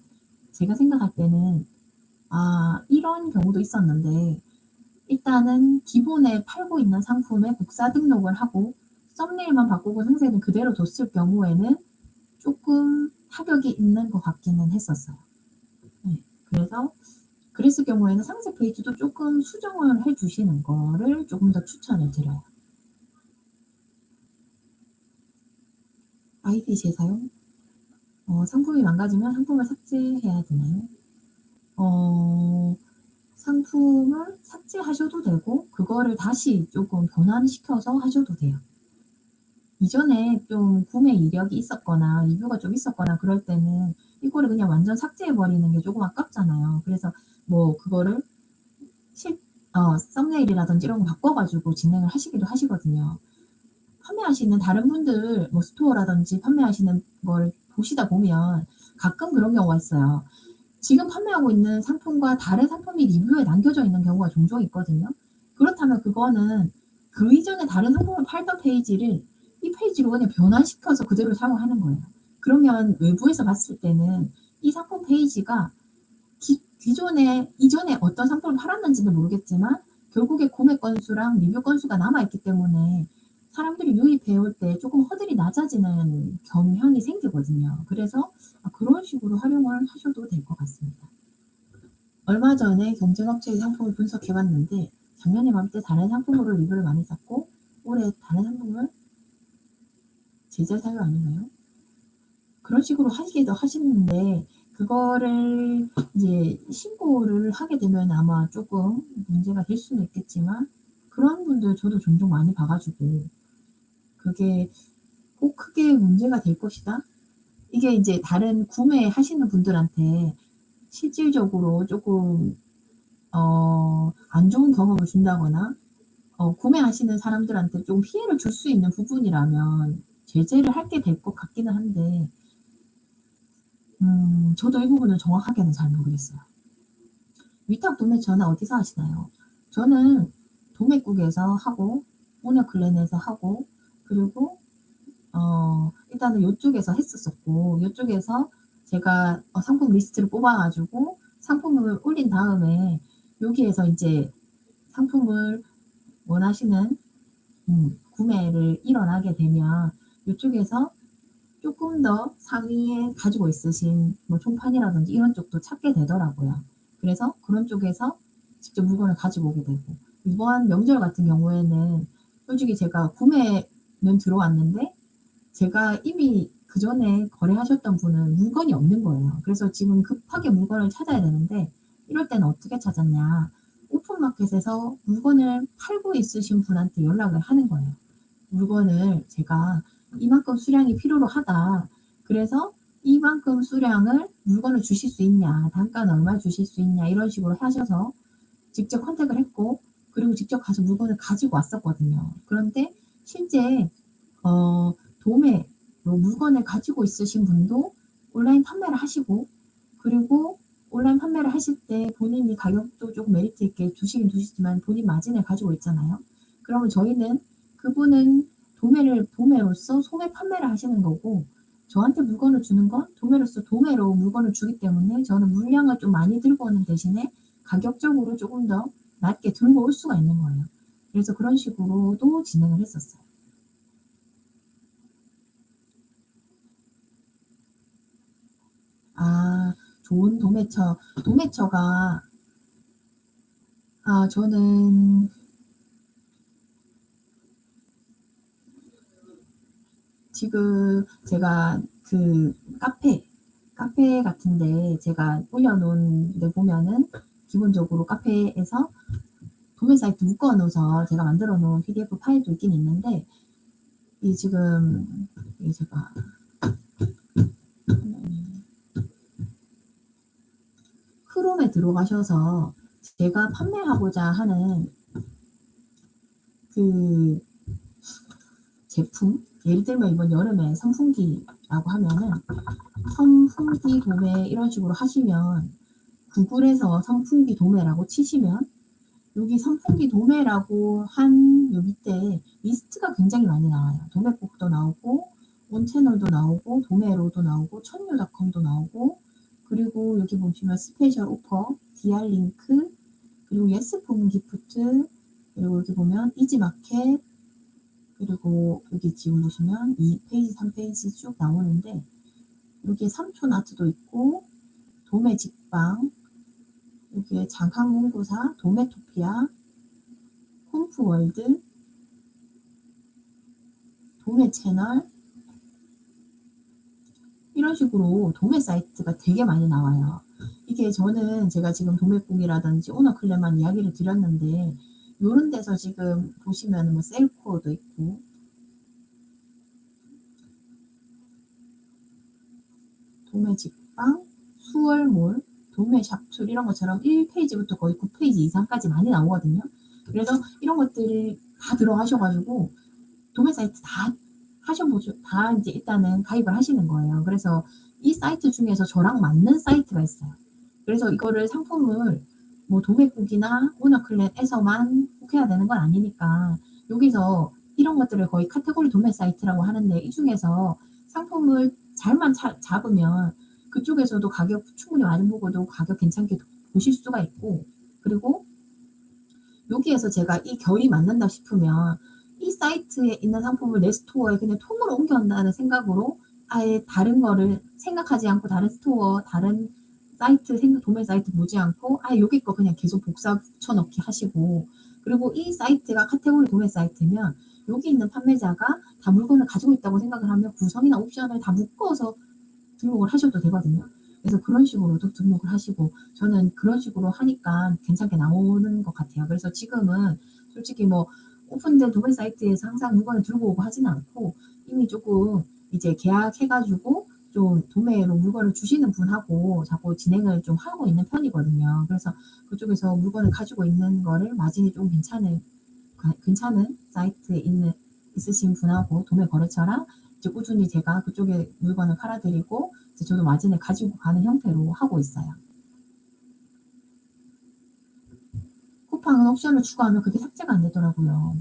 제가 생각할 때는 이런 경우도 있었는데, 일단은 기본에 팔고 있는 상품에 복사 등록을 하고 썸네일만 바꾸고 상세는 그대로 뒀을 경우에는 쪼끔 타격이 있는 것 같기는 했었어요. 네. 그래서 그랬을 경우에는 상세 페이지도 쪼끔 수정을 해 주시는 거를 조금 더 추천을 드려요. 아이디 재사용? 상품이 망가지면 상품을 삭제해야 되나요? 어 상품을 삭제하셔도 되고 그거를 다시 쪼끔 변환시켜서 하셔도 돼요. 이전에 좀 구매 이력이 있었거나 리뷰가 좀 있었거나 그럴 때는 이거를 그냥 완전 삭제해 버리는 게 조금 아깝잖아요. 그래서 뭐 그거를 실 썸네일이라든지 이런 거 바꿔 가지고 진행을 하시기도 하시거든요. 판매하시는 다른 분들 뭐 스토어라든지 판매하시는 걸 보시다 보면 가끔 그런 경우가 있어요. 지금 판매하고 있는 상품과 다른 상품이 리뷰에 남겨져 있는 경우가 종종 있거든요. 그렇다면 그거는 그 이전에 다른 상품을 팔던 페이지를 이 페이지로 그냥 변환시켜서 그대로 사용하는 거예요. 그러면 외부에서 봤을 때는 이 상품 페이지가 기존에 이전에 어떤 상품을 팔았는지는 모르겠지만 결국에 구매 건수랑 리뷰 건수가 남아 있기 때문에 사람들이 유입해 올 때 쪼끔 허들이 낮아지는 경향이 생기거든요. 그래서 그런 식으로 활용을 하셔도 될 것 같습니다. 얼마 전에 경쟁 업체의 상품을 분석해 봤는데 작년 이맘때 다른 상품으로 리뷰를 많이 샀고 올해 다른 상품을 제재 사유 아닌가요? 그런 식으로 하시기도 하시는데 그거를 이제 신고를 하게 되면 아마 쪼끔 문제가 될 수는 있겠지만 그런 분들 저도 종종 많이 봐 가지고 그게 꼭 크게 문제가 될 것이다. 이게 이제 다른 구매하시는 분들한테 실질적으로 쪼끔 안 좋은 경험을 준다거나 구매하시는 사람들한테 좀 피해를 줄 수 있는 부분이라면 제재를 하게 될 것 같기는 한데 저도 이 부분은 정확하게는 잘 모르겠어요. 위탁 도매 전화 어디서 하시나요? 저는 도매국에서 하고 오너클랜에서 하고 그리고 일단은 요쪽에서 했었었고, 요쪽에서 제가 상품 리스트를 뽑아 가지고 상품을 올린 다음에 여기에서 인제 상품을 원하시는 구매를 일어나게 되면 요쪽에서 쪼끔 더 상위에 가지고 있으신 뭐 총판이라든지 이런 쪽도 찾게 되더라고요. 그래서 그런 쪽에서 직접 물건을 가지고 오게 되고, 이번 명절 같은 경우에는 솔직히 제가 구매 들어왔는데 제가 이미 그전에 거래하셨던 분은 물건이 없는 거예요. 그래서 지금 급하게 물건을 찾아야 되는데 이럴 때는 어떻게 찾았냐. 오픈마켓에서 물건을 팔고 있으신 분한테 연락을 하는 거예요. 물건을 제가 이만큼 수량이 필요로 하다. 그래서 이만큼 수량을 물건을 주실 수 있냐. 단가는 얼마 주실 수 있냐. 이런 식으로 하셔서 직접 컨택을 했고 그리고 직접 가서 물건을 가지고 왔었거든요. 그런데 실제 도매로 물건을 가지고 있으신 분도 온라인 판매를 하시고 그리고 온라인 판매를 하실 때 본인이 가격도 조금 메리트 있게 주시긴 주시지만 본인 마진을 가지고 있잖아요. 그러면 저희는 그분은 도매로서 소매 판매를 하시는 거고 저한테 물건을 주는 건 도매로서 도매로 물건을 주기 때문에 저는 물량을 좀 많이 들고 오는 대신에 가격적으로 조금 더 낮게 들고 올 수가 있는 거예요. 그래서 그런 식으로도 진행을 했었어요. 아, 좋은 도매처가 저는 지금 제가 그 카페 같은데 제가 올려놓은 데 보면은 기본적으로 카페에서 도매 사이트 묶어 놓어서 제가 만들어 놓은 PDF 파일도 있긴 있는데 이 지금 이 제가 크롬에 들어가셔서 제가 판매하고자 하는 그 제품 예를 들면 이번 여름에 선풍기라고 하면은 선풍기 도매 이런 식으로 하시면 구글에서 선풍기 도매라고 치시면 여기 선풍기 도매라고 한 요 밑에 리스트가 굉장히 많이 나와요. 도매국도 나오고 온채널도 나오고 도매로도 나오고 천유닷컴도 나오고 그리고 여기 보시면 스페셜 오퍼, DR링크 그리고 예스폼 기프트 그리고 여기 보면 이지마켓 그리고 여기 지금 보시면 2페이지, 3페이지 쭉 나오는데 여기에 삼촌 아트도 있고 도매 직방 여기에 장학문구사, 도매토피아, 홈프월드, 도매 채널 이런 식으로 도매 사이트가 되게 많이 나와요. 이게 저는 제가 지금 도매국이라든지 오너클랩만 이야기를 드렸는데 요런 데서 지금 보시면 뭐 셀코어도 있고 도매 직방, 수월몰, 도매 샵툴 이런 것처럼 1페이지부터 거의 9페이지 이상까지 많이 나오거든요. 그래서 이런 것들을 다 들어가셔가지고 도매 사이트 다 하셔보죠. 다 이제 일단은 가입을 하시는 거예요. 그래서 이 사이트 중에서 저랑 맞는 사이트가 있어요. 그래서 이거를 상품을 뭐 도매국이나 오너클랩에서만 꼭 해야 되는 건 아니니까 여기서 이런 것들을 거의 카테고리 도매 사이트라고 하는데 이 중에서 상품을 잘만 잡으면 그쪽에서도 가격 충분히 많이 보고도 가격 괜찮게 보실 수가 있고 그리고 여기에서 제가 이 결이 맞는다 싶으면 이 사이트에 있는 상품을 내 스토어에 그냥 통으로 옮겨온다는 생각으로 아예 다른 거를 생각하지 않고 다른 스토어, 다른 사이트, 도매 사이트 보지 않고 아예 여기 거 그냥 계속 복사 붙여넣기 하시고 그리고 이 사이트가 카테고리 도매 사이트면 여기 있는 판매자가 다 물건을 가지고 있다고 생각을 하면 구성이나 옵션을 다 묶어서 등록을 하셔도 되거든요. 그래서 그런 식으로도 등록을 하시고 저는 그런 식으로 하니까 괜찮게 나오는 것 같아요. 그래서 지금은 솔직히 뭐 오픈된 도매 사이트에서 항상 물건을 들고 오고 하지는 않고 이미 조금 이제 계약해 가지고 좀 도매로 물건을 주시는 분하고 자꾸 진행을 좀 하고 있는 편이거든요. 그래서 그쪽에서 물건을 가지고 있는 거를 마진이 좀 괜찮은 사이트에 있으신 분하고 도매 거래처랑 이제 꾸준히 제가 그쪽에 물건을 팔아 드리고 이제 저도 마진을 가지고 가는 형태로 하고 있어요. 쿠팡은 옵션을 추가하면 그게 삭제가 안 되더라고요.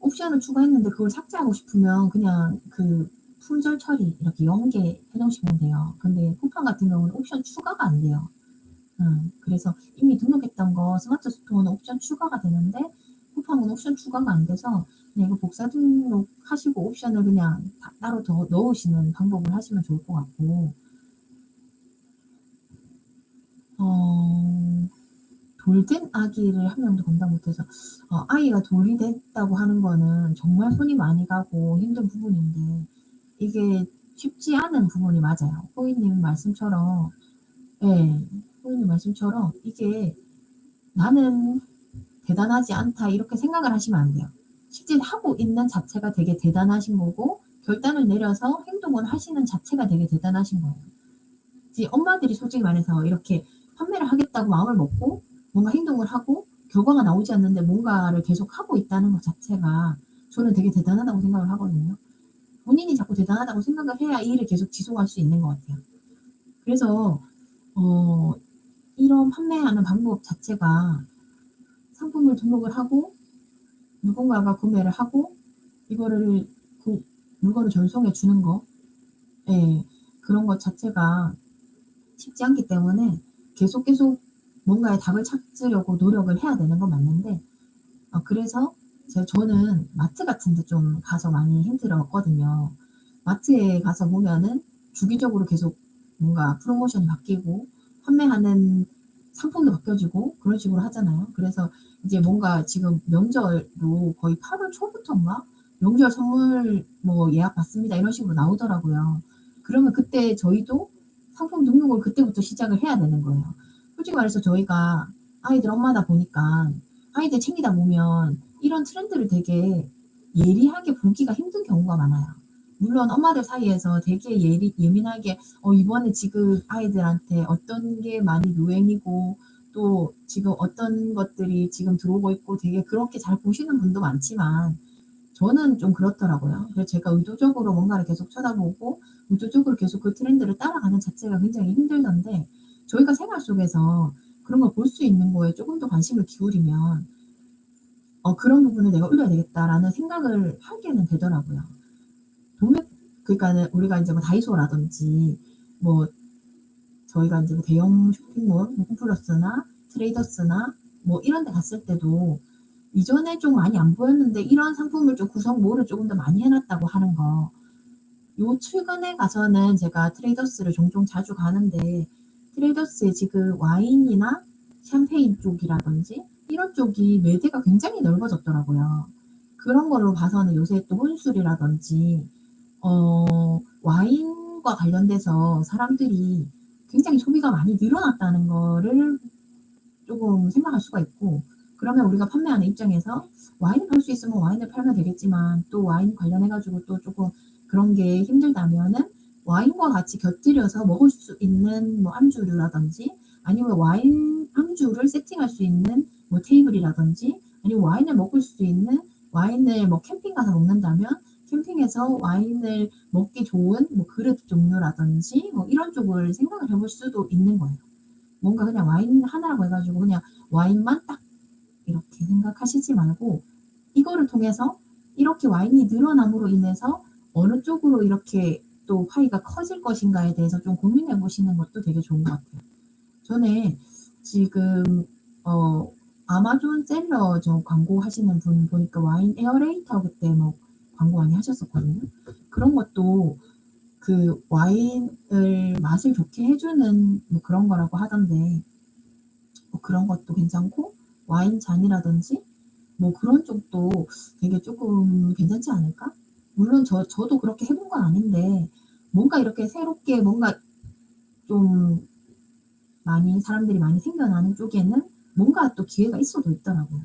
옵션을 추가했는데 그걸 삭제하고 싶으면 그냥 그 품절 처리 이렇게 연계해 놓으시면 돼요. 근데 쿠팡 같은 경우는 옵션 추가가 안 돼요. 그래서 이미 등록했던 거 스마트 스토어는 옵션 추가가 되는데 쿠팡은 옵션 추가가 안 돼서 그냥 이거 복사 등록하시고 옵션을 그냥 따로 더 넣으시는 방법을 하시면 좋을 것 같고 어 돌된 아기를 한 명도 감당 못해서 아이가 돌이 됐다고 하는 거는 정말 손이 많이 가고 힘든 부분인데 이게 쉽지 않은 부분이 맞아요. 호이님 말씀처럼 예. 호이님 말씀처럼 이게 '나는 대단하지 않다.' 이렇게 생각을 하시면 안 돼요. 실제 하고 있는 자체가 되게 대단하신 거고 결단을 내려서 행동을 하시는 자체가 되게 대단하신 거예요. 이제 엄마들이 솔직히 말해서 이렇게 판매를 하겠다고 마음을 먹고 뭔가 행동을 하고 결과가 나오지 않는데 뭔가를 계속하고 있다는 것 자체가 저는 되게 대단하다고 생각을 하거든요. 본인이 자꾸 대단하다고 생각을 해야 이 일을 계속 지속할 수 있는 것 같아요. 그래서 어 이런 판매하는 방법 자체가 상품을 등록을 하고 누군가가 구매를 하고 이거를 그 물건을 전송해 주는 거 예. 그런 것 자체가 쉽지 않기 때문에 계속 뭔가의 답을 찾으려고 노력을 해야 되는 건 맞는데 그래서 저는 마트 같은 데 좀 가서 많이 힌트를 얻거든요. 마트에 가서 보면은 주기적으로 계속 뭔가 프로모션이 바뀌고 판매하는 상품도 바뀌어지고 그런 식으로 하잖아요. 그래서 이제 뭔가 지금 명절로 거의 8월 초부터인가 "명절 선물 뭐 예약 받습니다." 이런 식으로 나오더라고요. 그러면 그때 저희도 상품 등록을 그때부터 시작을 해야 되는 거예요. 솔직히 말해서 저희가 아이들 엄마다 보니까 아이들 챙기다 보면 이런 트렌드를 되게 예리하게 보기가 힘든 경우가 많아요. 물론 엄마들 사이에서 되게 예민하게 이번에 지금 아이들한테 어떤 게 많이 유행이고 또 지금 어떤 것들이 지금 들어오고 있고 되게 그렇게 잘 보시는 분도 많지만 저는 좀 그렇더라고요. 그래서 제가 의도적으로 뭔가를 계속 쳐다보고 의도적으로 계속 그 트렌드를 따라가는 자체가 굉장히 힘들던데 저희가 생활 속에서 그런 걸 볼 수 있는 거에 조금 더 관심을 기울이면 '그런 부분을 내가 올려야 되겠다.'라는 생각을 하게는 되더라고요. 도매 그러니까는 우리가 인제 뭐 다이소라든지 뭐 저희가 인제 뭐 대형 쇼핑몰 뭐 홈플러스나 트레이더스나 뭐 이런 데 갔을 때도 이전에 좀 많이 안 보였는데 이런 상품을 좀 구성모를 쪼금 더 많이 해 놨다고 하는 거. 요 최근에 가서는 제가 트레이더스를 종종 자주 가는데 트레이더스에 지금 와인이나 샴페인 쪽이라든지 이런 쪽이 매대가 굉장히 넓어졌더라고요. 그런 걸로 봐서는 요새 또 혼술이라든지 와인과 관련돼서 사람들이 굉장히 소비가 많이 늘어났다는 거를 쪼금 생각할 수가 있고 그러면 우리가 판매하는 입장에서 와인을 팔 수 있으면 와인을 팔면 되겠지만 또 와인 관련해 가지고 또 쪼금 그런 게 힘들다면은 와인과 같이 곁들여서 먹을 수 있는 뭐 안주류라든지 아니면 와인 안주를 세팅할 수 있는 뭐 테이블이라든지 아니면 와인을 먹을 수 있는 와인을 뭐 캠핑 가서 먹는다면 캠핑에서 와인을 먹기 좋은 뭐 그릇 종류라든지 뭐 이런 쪽을 생각을 해볼 수도 있는 거예요. 뭔가 그냥 와인 하나라고 해 가지고 그냥 와인만 딱 이렇게 생각하시지 말고 이거를 통해서 이렇게 와인이 늘어남으로 인해서 어느 쪽으로 이렇게 또 파이가 커질 것인가에 대해서 좀 고민해 보시는 것도 되게 좋은 것 같아요. 전에 지금 어 아마존 셀러 저 광고하시는 분 보니까 와인 에어레이터 그때 뭐 광고 많이 하셨었거든요. 그런 것도 그 와인을 맛을 좋게 해 주는 뭐 그런 거라고 하던데 뭐 그런 것도 괜찮고 와인 잔이라든지 뭐 그런 쪽도 되게 쪼끔 괜찮지 않을까? 물론 저도 그렇게 해본 건 아닌데 뭔가 이렇게 새롭게 뭔가 좀 많이 사람들이 많이 생겨나는 쪽에는 뭔가 또 기회가 있을 수도 있더라고요.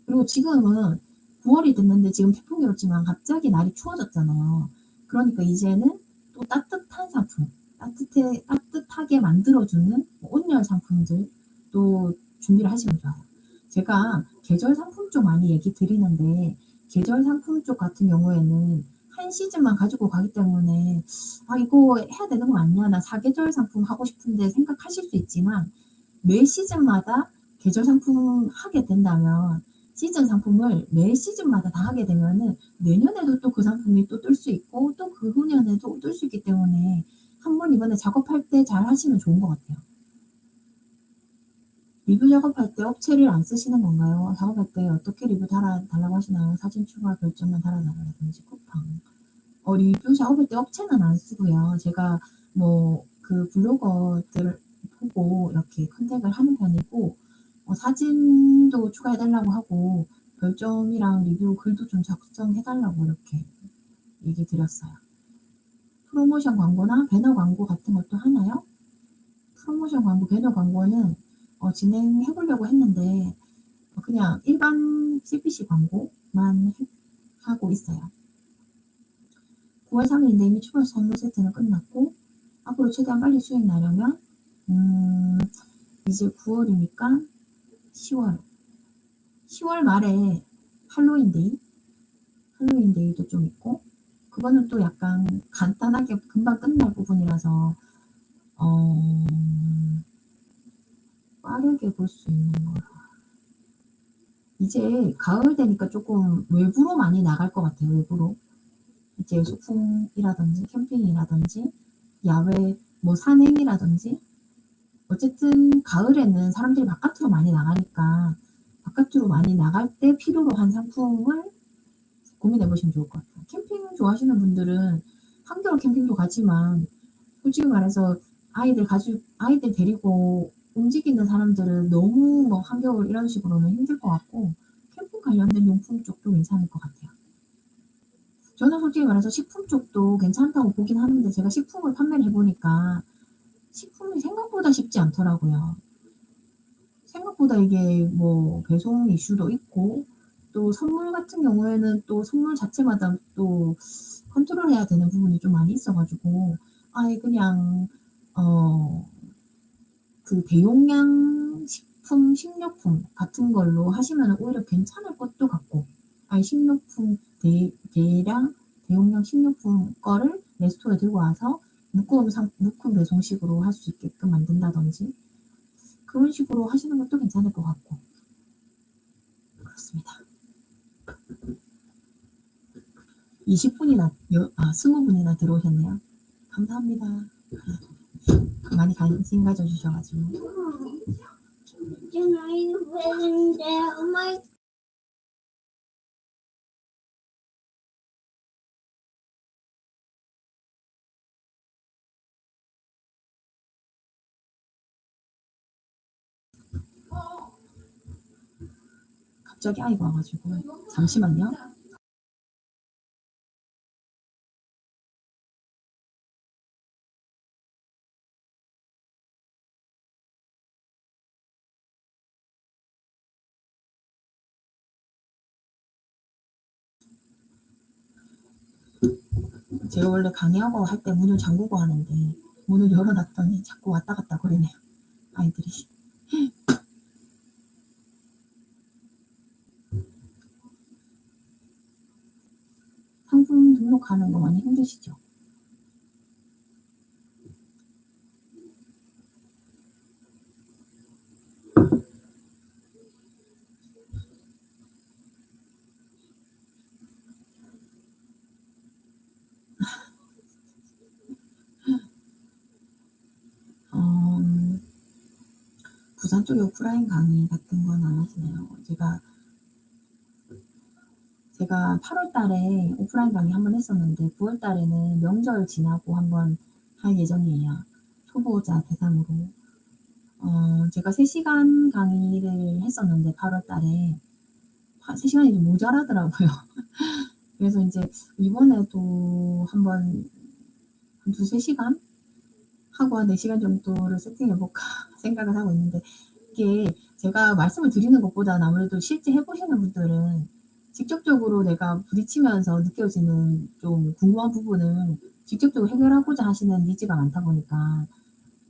그리고 지금은 9 월이 됐는데 지금 태풍이 왔지만 갑자기 날이 추워졌잖아요. 그러니까 이제는 또 따뜻한 상품, 따뜻하게 만들어 주는 뭐 온열 상품들 또 준비를 하시면 좋아요. 제가 계절 상품 쪽 많이 얘기 드리는데 계절 상품 쪽 같은 경우에는 한 시즌만 가지고 가기 때문에 '아 이거 해야 되는 거 맞냐? 나 사계절 상품 하고 싶은데.' 생각하실 수 있지만 매 시즌마다 계절 상품 하게 된다면 시즌 상품을 매 시즌마다 다 하게 되면은 내년에도 또 그 상품이 또 뜰 수 있고 또 그 후년에도 뜰 수 있기 때문에 한번 이번에 작업할 때 잘 하시면 좋은 것 같아요. 리뷰 작업할 때 업체를 안 쓰시는 건가요? 작업할 때 어떻게 리뷰 달라고 하시나요? 사진 추가 별점만 달아 달라든지 쿠팡. 리뷰 작업할 때 업체는 안 쓰고요. 제가 뭐 그 블로거들 보고 이렇게 컨택을 하는 편이고 사진도 추가해 달라고 하고 별점이랑 리뷰 글도 좀 작성해 달라고 이렇게 얘기 드렸어요. 프로모션 광고나 배너 광고 같은 것도 하나요? 프로모션 광고, 배너 광고는 진행해 보려고 했는데 그냥 일반 CPC 광고만 하고 있어요. 9월 3일인데 이미 추가 선물 세트는 끝났고 앞으로 최대한 빨리 수익 나려면 이제 9월이니까 10월 말에 할로윈데이도 좀 있고 그거는 또 약간 간단하게 금방 끝날 부분이라서 빠르게 볼 수 있는 거라. 이제 가을 되니까 조금 외부로 많이 나갈 것 같아요. 외부로 이제 소풍이라든지 캠핑이라든지 야외 산행이라든지 어쨌든 가을에는 사람들이 바깥으로 많이 나가니까 바깥으로 많이 나갈 때 필요로 한 상품을 고민해 보시면 좋을 것 같아요. 캠핑 좋아하시는 분들은 한겨울 캠핑도 가지만 솔직히 말해서 아이들 데리고 움직이는 사람들은 너무 한겨울 이런 식으로는 힘들 것 같고 캠핑 관련된 용품 쪽도 괜찮을 것 같아요. 저는 솔직히 말해서 식품 쪽도 괜찮다고 보긴 하는데 제가 식품을 판매를 해 보니까 식품이 생각보다 쉽지 않더라고요. 생각보다 이게 배송 이슈도 있고 또 선물 같은 경우에는 또 선물 자체마다 또 컨트롤해야 되는 부분이 좀 많이 있어 가지고 아예 그냥 그 대용량 식료품 같은 걸로 하시면은 오히려 괜찮을 것도 같고 아예 식료품 대용량 식료품 거를 내 스토어에 들고 와서 묶음 배송식으로 할 수 있게끔 만든다든지 그런 식으로 하시는 것도 괜찮을 것 같고 그렇습니다. 20분이나 20분이나 들어오셨네요. 감사합니다. 많이 관심 가져 주셔 가지고. 갑자기 아이가 와 가지고 잠시만요. 제가 원래 강의하고 할 때 문을 잠그고 하는데 문을 열어 놨더니 자꾸 왔다 갔다 거리네요, 아이들이. 상품 등록하는 거 많이 힘드시죠? 어 부산 쪽에 오프라인 강의 같은 건 안 하시네요. 제가 8월 달에 오프라인 강의 한 번 했었는데 9월 달에는 명절 지나고 한 번 할 예정이에요, 초보자 대상으로. 제가 3 시간 강의를 했었는데 8월 달에 3 시간이 좀 모자라더라고요. 그래서 인제 이번에도 한번 한 2-3 시간 하고 한 4 시간 정도를 세팅해 볼까 생각을 하고 있는데 이게 제가 말씀을 드리는 것보다는 아무래도 실제 해 보시는 분들은 직접적으로 내가 부딪히면서 느껴지는 좀 궁금한 부분을 직접적으로 해결하고자 하시는 니즈가 많다 보니까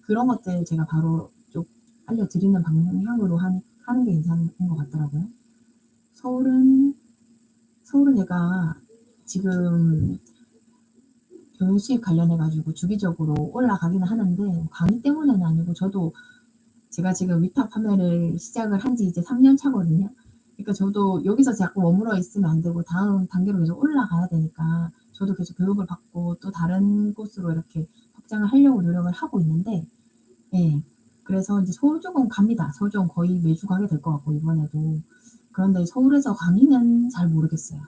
그런 것들 제가 바로 좀 알려드리는 방향으로 하는 게 괜찮은 것 같더라고요. 서울은 제가 지금 교육 관련해 가지고 주기적으로 올라가기는 하는데 강의 때문에는 아니고 제가 지금 위탁 판매를 시작을 한 지 이제 3년 차거든요. 그러니까 저도 여기서 자꾸 머물러 있으면 안 되고 다음 단계로 계속 올라가야 되니까 저도 계속 교육을 받고 또 다른 곳으로 이렇게 확장을 하려고 노력을 하고 있는데 예. 그래서 이제 서울 쪽은 갑니다. 서울 쪽은 거의 매주 가게 될 것 같고 이번에도. 그런데 서울에서 강의는 잘 모르겠어요.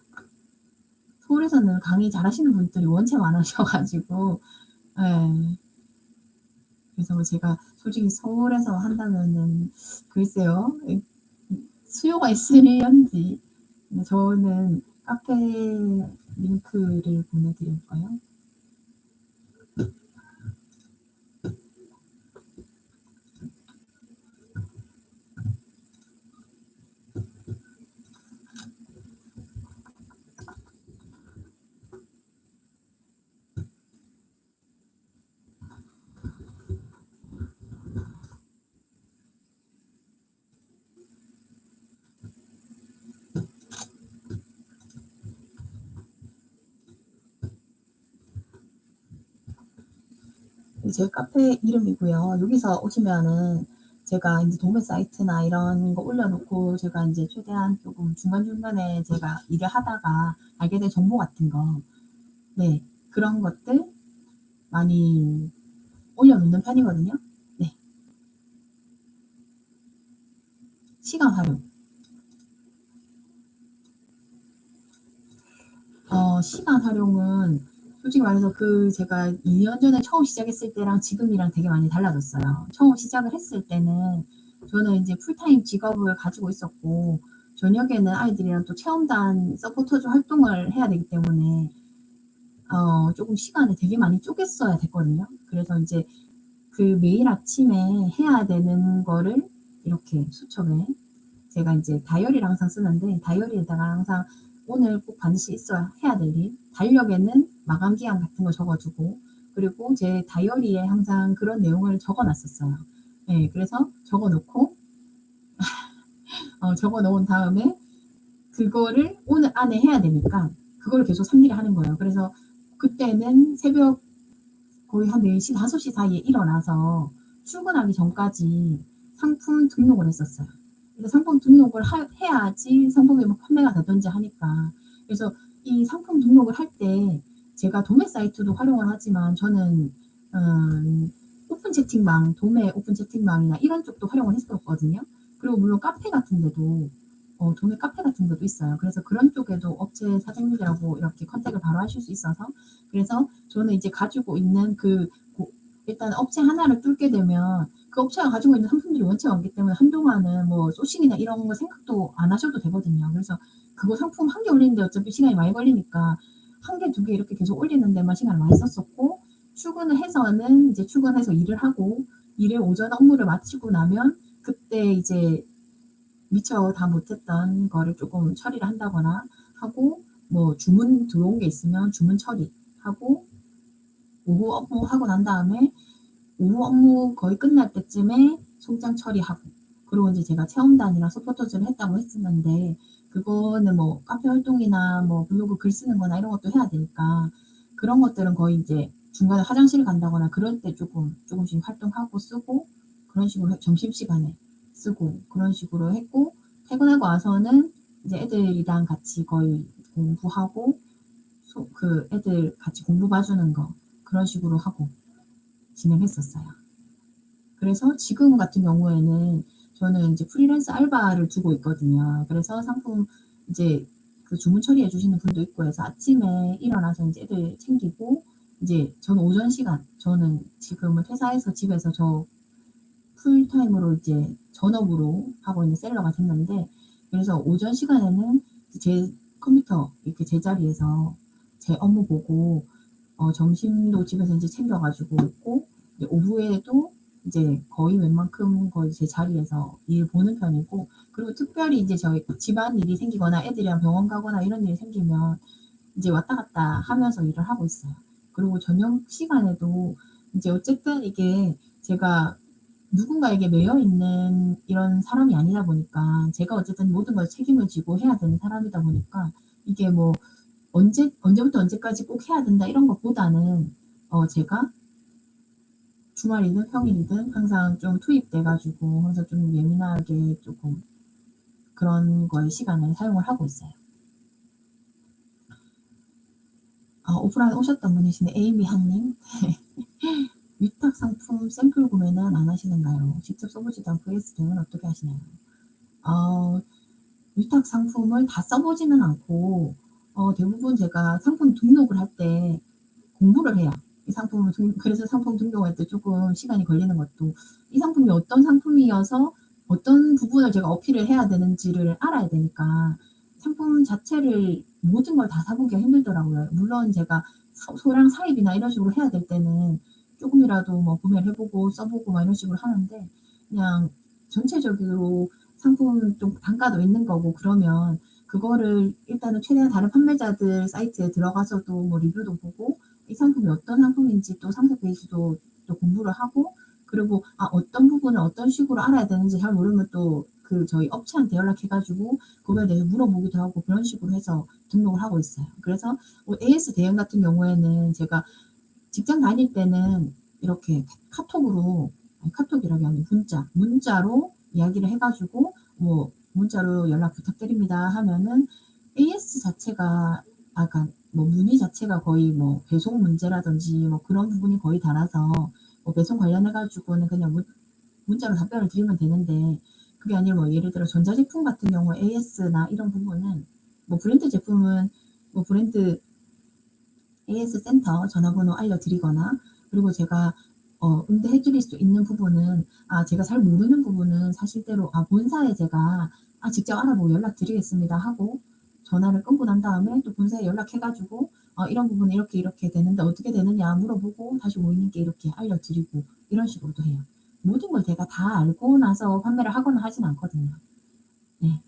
서울에서는 강의 잘하시는 분들이 원체 많으셔 가지고 예. 그래서 제가 솔직히 서울에서 한다면은 글쎄요. 수요가 있을런지. 저는 카페 링크를 보내드릴까요? 제 카페 이름이고요. 여기서 오시면은 제가 인제 도매 사이트나 이런 거 올려놓고 제가 인제 최대한 쪼금 중간중간에 제가 일을 하다가 알게 된 정보 같은 거, 네, 그런 것들 많이 올려놓는 편이거든요. 네. 시간 활용. 시간 활용은 솔직히 말해서 제가 2년 전에 처음 시작했을 때랑 지금이랑 되게 많이 달라졌어요. 처음 시작을 했을 때는 저는 인제 풀타임 직업을 가지고 있었고 저녁에는 아이들이랑 또 체험단 서포터즈 활동을 해야 되기 때문에 쪼금 시간을 되게 많이 쪼갰어야 됐거든요. 그래서 인제 매일 아침에 해야 되는 거를 이렇게 수첩에 제가 인제 다이어리를 항상 쓰는데 다이어리에다가 항상 오늘 꼭 반드시 있어야 해야 될 일, 달력에는 마감 기한 같은 거 적어 두고 그리고 제 다이어리에 항상 그런 내용을 적어 놨었어요. 예. 그래서 적어 놓은 다음에 그거를 오늘 안에 해야 되니까 그거를 계속 상기를 하는 거예요. 그래서 그때는 새벽 거의 한 4시, 5시 사이에 일어나서 출근하기 전까지 상품 등록을 했었어요. 그래서 상품 등록을 해야지 상품이 뭐 판매가 되든지 하니까. 그래서 이 상품 등록을 할 때 제가 도매 사이트도 활용을 하지만 저는 오픈 채팅방, 도매 오픈 채팅방이나 이런 쪽도 활용을 했었거든요. 그리고 물론 카페 같은 데도 도매 카페 같은 데도 있어요. 그래서 그런 쪽에도 업체 사장님들하고 이렇게 컨택을 바로 하실 수 있어서 그래서 저는 이제 가지고 있는 일단 업체 하나를 뚫게 되면 그 업체가 가지고 있는 상품들이 원체 많기 때문에 한동안은 뭐 소싱이나 이런 거 생각도 안 하셔도 되거든요. 그래서 그거 상품 한 개 올리는데 어차피 시간이 많이 걸리니까 한 개, 두 개 이렇게 계속 올리는 데만 시간을 많이 썼었고 출근을 해서는 이제 출근해서 일을 하고 일을 오전 업무를 마치고 나면 그때 이제 미처 다 못했던 거를 쪼끔 처리를 한다거나 하고 뭐 주문 들어온 게 있으면 주문 처리하고 오후 업무하고 난 다음에 오후 업무 거의 끝날 때쯤에 송장 처리하고 그리고 인제 제가 체험단이랑 서포터즈를 했다고 했었는데 그거는 뭐 카페 활동이나 뭐 블로그 글 쓰는 거나 이런 것도 해야 되니까 그런 것들은 거의 인제 중간에 화장실 간다거나 그럴 때 쪼금씩 활동하고 쓰고 그런 식으로 점심시간에 쓰고 그런 식으로 했고 퇴근하고 와서는 이제 애들이랑 같이 거의 공부하고 애들 같이 공부 봐 주는 거 그런 식으로 하고 진행했었어요. 그래서 지금 같은 경우에는 저는 인제 프리랜서 알바를 두고 있거든요. 그래서 상품 이제 주문 처리해 주시는 분도 있고 해서 아침에 일어나서 인제 애들 챙기고 이제 저는 오전 시간 저는 지금은 퇴사해서 집에서 풀타임으로 이제 전업으로 하고 있는 셀러가 됐는데 그래서 오전 시간에는 제 컴퓨터 이렇게 제자리에서 제 업무 보고 점심도 집에서 인제 챙겨 가지고 먹고 이제 오후에도 이제 거의 웬만큼 거의 제 자리에서 일 보는 편이고 그리고 특별히 이제 저희 집안일이 생기거나 애들이랑 병원 가거나 이런 일이 생기면 이제 왔다 갔다 하면서 일을 하고 있어요. 그리고 저녁 시간에도 이제 어쨌든 이게 제가 누군가에게 매여 있는 이런 사람이 아니다 보니까 제가 어쨌든 모든 걸 책임을 지고 해야 되는 사람이다 보니까 이게 뭐 언제부터 언제까지 꼭 해야 된다 이런 것보다는 제가 주말이든 평일이든 항상 좀 투입돼 가지고 항상 좀 예민하게 쪼끔 그런 거에 시간을 사용을 하고 있어요. 오프라인 오셨던 분이시네. 에이미 한님. 위탁 상품 샘플 구매는 안 하시는가요? 직접 써 보지도 않고 AS 등은 어떻게 하시나요? 어 위탁 상품을 다 써 보지는 않고 대부분 제가 상품 등록을 할 때 공부를 해요. 이 상품을 그래서 상품 등록할 때 조금 시간이 걸리는 것도 이 상품이 어떤 상품이어서 어떤 부분을 제가 어필을 해야 되는지를 알아야 되니까 상품 자체를 모든 걸 다 사 보기가 힘들더라고요. 물론 제가 소량 사입이나 이런 식으로 해야 될 때는 조금이라도 뭐 구매를 해 보고 써 보고 막 이런 식으로 하는데, 그냥 전체적으로 상품 좀 단가도 있는 거고 그러면 그거를 일단은 최대한 다른 판매자들 사이트에 들어가서도 뭐 리뷰도 보고 이 상품이 어떤 상품인지 또 상세 페이지도 또 공부를 하고, 그리고 어떤 부분을 어떤 식으로 알아야 되는지 잘 모르면 또 저희 업체한테 연락해 가지고 그거에 대해서 물어보기도 하고 그런 식으로 해서 등록을 하고 있어요. 그래서 AS 대행 같은 경우에는 제가 직장 다닐 때는 이렇게 카톡으로, 아니 카톡이라기 아니고 문자로 이야기를 해 가지고 뭐 "문자로 연락 부탁드립니다." 하면은 AS 자체가 그러니까 뭐 문의 자체가 거의 뭐 배송 문제라든지 뭐 그런 부분이 거의 달아서 뭐 배송 관련해 가지고는 그냥 문자로 답변을 드리면 되는데, 그게 아니라 뭐 예를 들어 전자제품 같은 경우에 AS나 이런 부분은 뭐 브랜드 제품은 뭐 브랜드 AS 센터 전화번호 알려드리거나, 그리고 제가 응대해 드릴 수 있는 부분은 제가 잘 모르는 부분은 사실대로 본사에 제가 직접 알아보고 연락드리겠습니다 하고 전화를 끊고 난 다음에 또 본사에 연락해 가지고 이런 부분은 이렇게 이렇게 되는데 어떻게 되느냐 물어보고 다시 고객님께 이렇게 알려드리고 이런 식으로도 해요. 모든 걸 제가 다 알고 나서 판매를 하거나 하진 않거든요. 네.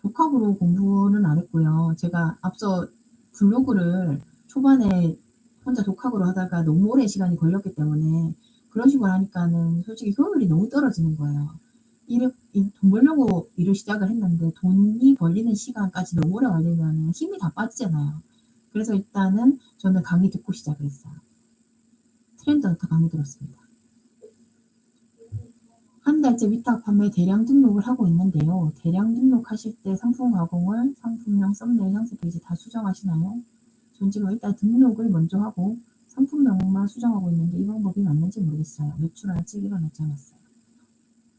독학으로 공부는 안 했고요. 제가 앞서 블로그를 초반에 혼자 독학으로 하다가 너무 오랜 시간이 걸렸기 때문에 그런 식으로 하니까는 솔직히 효율이 너무 떨어지는 거예요. 이 돈 벌려고 일을 시작을 했는데 돈이 벌리는 시간까지 너무 오래 걸리면은 힘이 다 빠지잖아요. 그래서 일단은 저는 강의 듣고 시작을 했어요. 트렌드헌터 강의 들었습니다. 한 달째 위탁 판매 대량 등록을 하고 있는데요. 대량 등록하실 때 상품 가공을 상품명, 썸네일, 형태 페이지 다 수정하시나요? 전 지금 일단 등록을 먼저 하고 상품명만 수정하고 있는데 이 방법이 맞는지 모르겠어요. 매출 아직 일어나지 않았어요.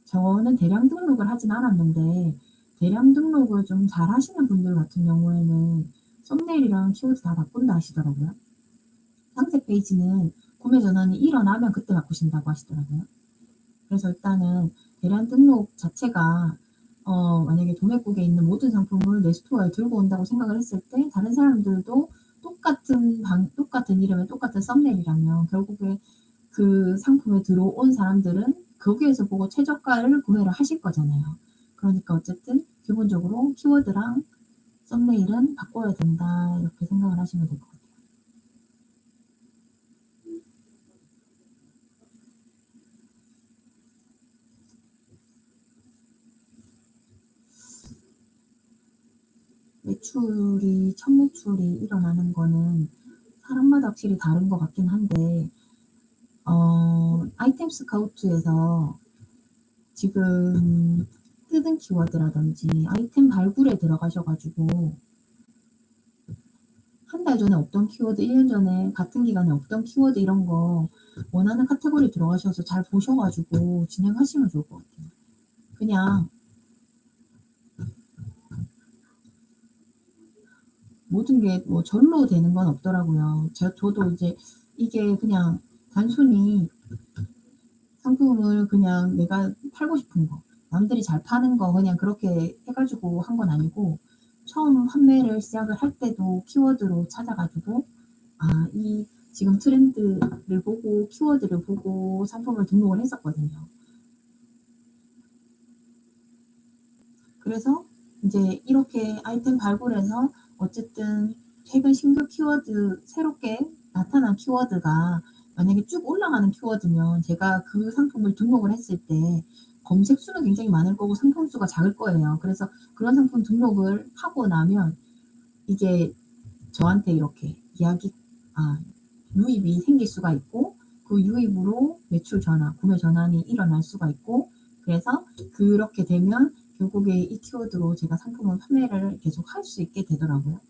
저는 대량 등록을 하진 않았는데 대량 등록을 좀 잘하시는 분들 같은 경우에는 썸네일이랑 키워드 다 바꾼다 하시더라고요. 상세 페이지는 구매 전환이 일어나면 그때 바꾸신다고 하시더라고요. 그래서 일단은 대량 등록 자체가 만약에 도매국에 있는 모든 상품을 내 스토어에 들고 온다고 생각을 했을 때 다른 사람들도 똑같은 이름의 똑같은 썸네일이라면 결국에 그 상품에 들어온 사람들은 거기에서 보고 최저가를 구매를 하실 거잖아요. 그러니까 어쨌든 기본적으로 키워드랑 썸네일은 바꿔야 된다 이렇게 생각을 하시면 될 것 같아요. 첫 매출이 일어나는 거는 사람마다 확실히 다른 것 같긴 한데 아이템 스카우트에서 지금 뜨는 키워드라든지 아이템 발굴에 들어가셔 가지고 한 달 전에 없던 키워드, 1년 전에 같은 기간에 없던 키워드 이런 거 원하는 카테고리 들어가셔서 잘 보셔 가지고 진행하시면 좋을 것 같아요. 그냥 모든 게 뭐 절로 되는 건 없더라고요. 저도 이제 이게 그냥 단순히 상품을 그냥 내가 팔고 싶은 거, 남들이 잘 파는 거 그냥 그렇게 해 가지고 한 건 아니고, 처음 판매를 시작을 할 때도 키워드로 찾아 가지고 이 지금 트렌드를 보고 키워드를 보고 상품을 등록을 했었거든요. 그래서 인제 이렇게 아이템 발굴해서 어쨌든 최근 신규 키워드 새롭게 나타난 키워드가 만약에 쭉 올라가는 키워드면 제가 그 상품을 등록을 했을 때 검색 수는 굉장히 많을 거고 상품 수가 작을 거예요. 그래서 그런 상품 등록을 하고 나면 이게 저한테 이렇게 아 유입이 생길 수가 있고 그 유입으로 매출 전환, 구매 전환이 일어날 수가 있고, 그래서 그렇게 되면 결국에 이 키워드로 제가 상품을 판매를 계속 할 수 있게 되더라고요.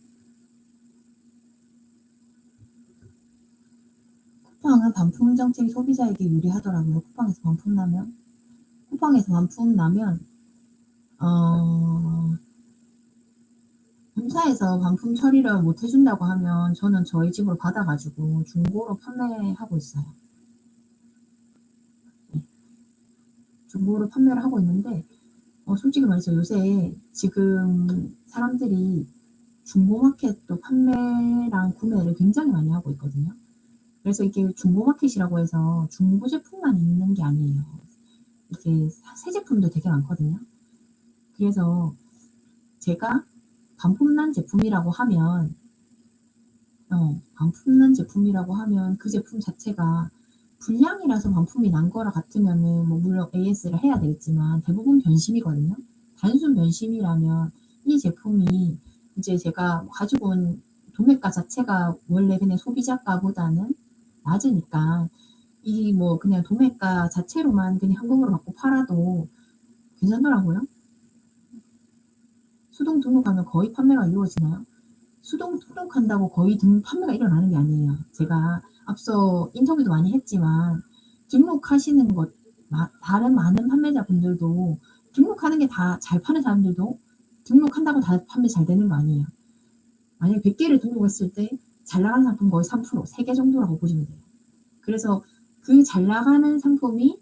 쿠팡은 반품 정책이 소비자에게 유리하더라고요. 쿠팡에서 반품 나면 어 본사에서 반품 처리를 못 해준다고 하면 저는 저희 집으로 받아가지고 중고로 판매하고 있어요. 네. 중고로 판매를 하고 있는데, 솔직히 말해서 요새 지금 사람들이 중고마켓도 판매랑 구매를 굉장히 많이 하고 있거든요. 그래서 이게 중고마켓이라고 해서 중고 제품만 있는 게 아니에요. 이게 새 제품도 되게 많거든요. 그래서 제가 반품난 제품이라고 하면 반품난 제품이라고 하면 그 제품 자체가 불량이라서 반품이 난 거라 같으면은 뭐 물론 AS를 해야 되겠지만 대부분 변심이거든요. 단순 변심이라면 이 제품이 이제 제가 가지고 온 도매가 자체가 원래 그냥 소비자가보다는 낮으니까 이 뭐 그냥 도매가 자체로만 그냥 현금으로 받고 팔아도 괜찮더라고요. 수동 등록하면 거의 판매가 이루어지나요? 수동 등록한다고 거의 판매가 일어나는 게 아니에요. 제가 앞서 인터뷰도 많이 했지만 등록하시는 것 다른 많은 판매자분들도 등록하는 게 다 잘 파는 사람들도 등록한다고 다 판매 잘 되는 거 아니에요. 만약에 100 개를 등록했을 때 잘 나가는 상품 거의 3% 3개 정도라고 보시면 돼요. 그래서 그 잘 나가는 상품이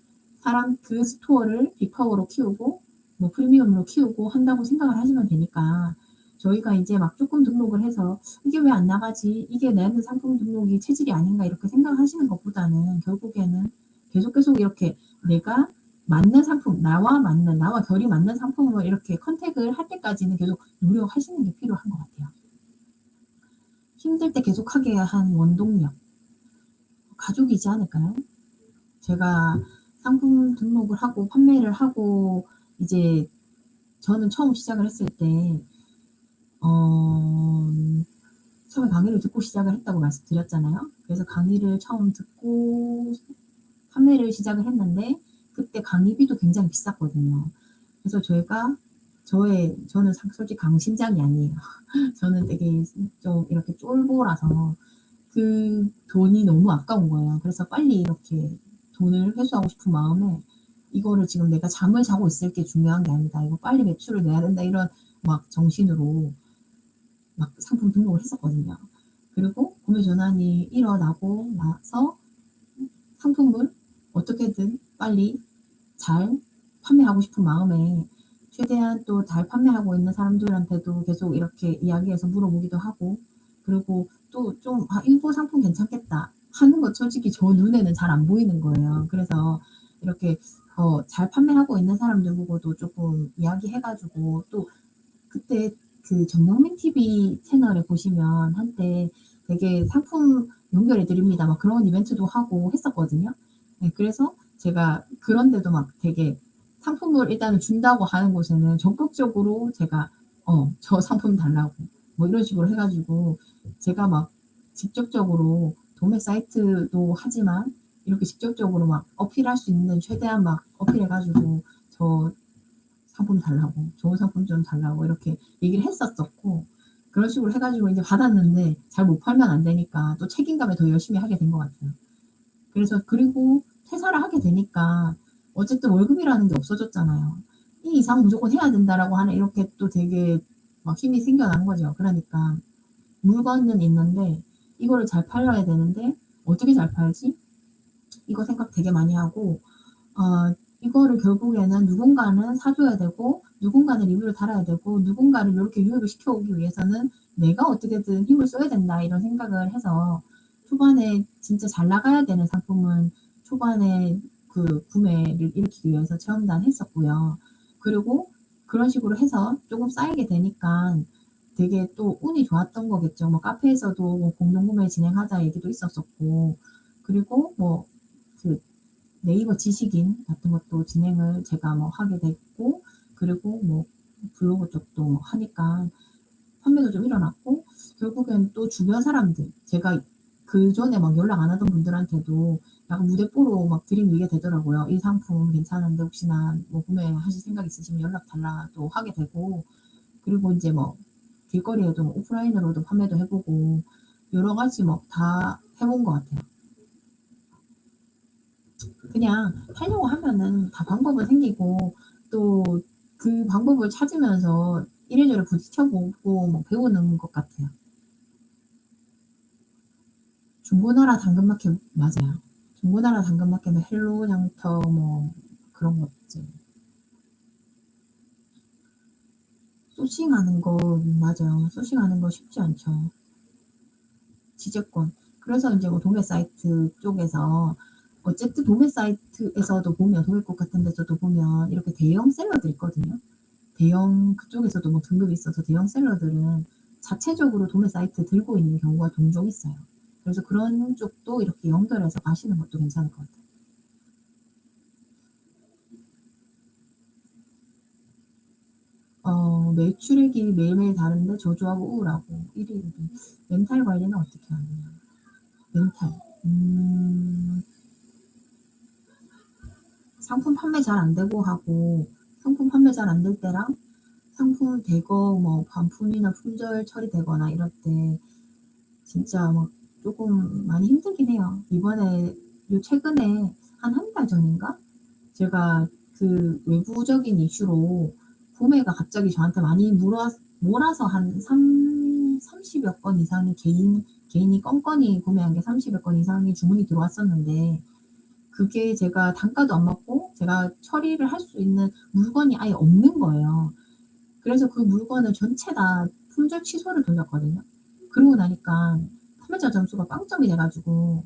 그 스토어를 빅파워로 키우고 뭐 프리미엄으로 키우고 한다고 생각을 하시면 되니까, 저희가 이제 막 쪼끔 등록을 해서 '이게 왜 안 나가지? 이게 내는 상품 등록이 체질이 아닌가?' 이렇게 생각하시는 것보다는 결국에는 계속 이렇게 내가 맞는 상품, 나와 결이 맞는 상품을 이렇게 컨택을 할 때까지는 계속 노력하시는 게 필요한 것 같아요. 힘들 때 계속하게 한 원동력, 가족이지 않을까요? 제가 상품 등록을 하고 판매를 하고 이제 저는 처음 시작을 했을 때 어 처음에 강의를 듣고 시작을 했다고 말씀드렸잖아요. 그래서 강의를 처음 듣고 판매를 시작을 했는데 그때 강의비도 굉장히 비쌌거든요. 그래서 저는 솔직히 강심장이 아니에요. 저는 되게 좀 이렇게 쫄보라서 그 돈이 너무 아까운 거예요. 그래서 빨리 이렇게 돈을 회수하고 싶은 마음에 이거를 지금 내가 잠을 자고 있을 게 중요한 게 아니다. 이거 빨리 매출을 내야 된다. 이런 막 정신으로 막 상품 등록을 했었거든요. 그리고 구매 전환이 일어나고 나서 상품을 어떻게든 빨리 잘 판매하고 싶은 마음에 최대한 또 잘 판매하고 있는 사람들한테도 계속 이렇게 이야기해서 물어보기도 하고, 그리고 또 좀 '아 이거 상품 괜찮겠다.' 하는 거 솔직히 저 눈에는 잘 안 보이는 거예요. 그래서 이렇게 잘 판매하고 있는 사람들 보고도 쪼끔 이야기해 가지고, 또 그때 그 정영민 TV 채널에 보시면 한때 되게 상품 연결해 드립니다 막 그런 이벤트도 하고 했었거든요. 네, 그래서 제가 그런 데도 막 되게 상품을 일단은 준다고 하는 곳에는 적극적으로 제가 "저 상품 달라."고 뭐 이런 식으로 해 가지고 제가 막 직접적으로 도매 사이트도 하지만 이렇게 직접적으로 막 어필할 수 있는 최대한 막 어필해 가지고 저 상품 달라고, 좋은 상품 좀 달라고 이렇게 얘기를 했었었고, 그런 식으로 해 가지고 인제 받았는데 잘 못 팔면 안 되니까 또 책임감에 더 열심히 하게 된 것 같아요. 그래서 그리고 퇴사를 하게 되니까 어쨌든 월급이라는 게 없어졌잖아요. '이 이상 무조건 해야 된다.'라고 하는 이렇게 또 되게 막 힘이 생겨난 거죠. 그러니까 물건은 있는데 이거를 잘 팔려야 되는데 '어떻게 잘 팔지?' 이거 생각 되게 많이 하고, 이거를 결국에는 누군가는 사 줘야 되고 누군가는 리뷰를 달아야 되고 누군가를 요렇게 유입을 시켜오기 위해서는 '내가 어떻게든 힘을 써야 된다.' 이런 생각을 해서 초반에 진짜 잘 나가야 되는 상품은 초반에 그 구매를 일으키기 위해서 체험단 했었고요. 그리고 그런 식으로 해서 쪼금 쌓이게 되니깐 되게 또 운이 좋았던 거겠죠. 뭐 카페에서도 뭐 공동 구매 진행하자 얘기도 있었었고, 그리고 뭐 그 네이버 지식인 같은 것도 진행을 제가 뭐 하게 됐고, 그리고 뭐 블로그 쪽도 뭐 하니까 판매도 좀 일어났고, 결국엔 또 주변 사람들, 제가 그전에 막 연락 안 하던 분들한테도 약간 무대뽀로 막 들이밀게 되더라고요. "이 상품 괜찮은데 혹시나 뭐 구매하실 생각 있으시면 연락 달라."도 하게 되고, 그리고 인제 뭐 길거리에도 오프라인으로도 판매도 해 보고 여러 가지 뭐 다 해본 것 같아요. 그냥 하려고 하면은 다 방법은 생기고 또 그 방법을 찾으면서 이래저래 부딪혀 보고 뭐 배우는 것 같아요. 중고나라 당근마켓 맞아요. 중고나라 당근마켓은 헬로 장터 뭐 그런 것들. 소싱하는 거 맞아요. 소싱하는 거 쉽지 않죠. 지재권. 그래서 인제 뭐 도매 사이트 쪽에서 어쨌든 도매 사이트에서도 보면 도매국 같은 데서도 보면 이렇게 대형 셀러들 있거든요. 대형 그쪽에서도 뭐 등급이 있어서 대형 셀러들은 자체적으로 도매 사이트 들고 있는 경우가 종종 있어요. 그래서 그런 쪽도 이렇게 연결해서 가시는 것도 괜찮을 것 같아요. 매출액이 매일매일 다른데 저조하고 우울하고 1 위 멘탈 관리는 어떻게 하느냐. 멘탈. 음. 상품 판매 잘 안 되고 하고 상품 판매 잘 안 될 때랑 상품 대거 뭐 반품이나 품절 처리되거나 이럴 때 진짜 막 쪼금 많이 힘들긴 해요. 이번에 요 최근에 한 달 전인가 제가 그 외부적인 이슈로 구매가 갑자기 저한테 많이 몰아서 한 30여 건 이상이 개인이 건건이 구매한 게 30여 건 이상의 주문이 들어왔었는데 그게 제가 단가도 안 맞고 제가 처리를 할 수 있는 물건이 아예 없는 거예요. 그래서 그 물건을 전체 다 품절 취소를 돌렸거든요. 그러고 나니까 판매자 점수가 빵점이 돼 가지고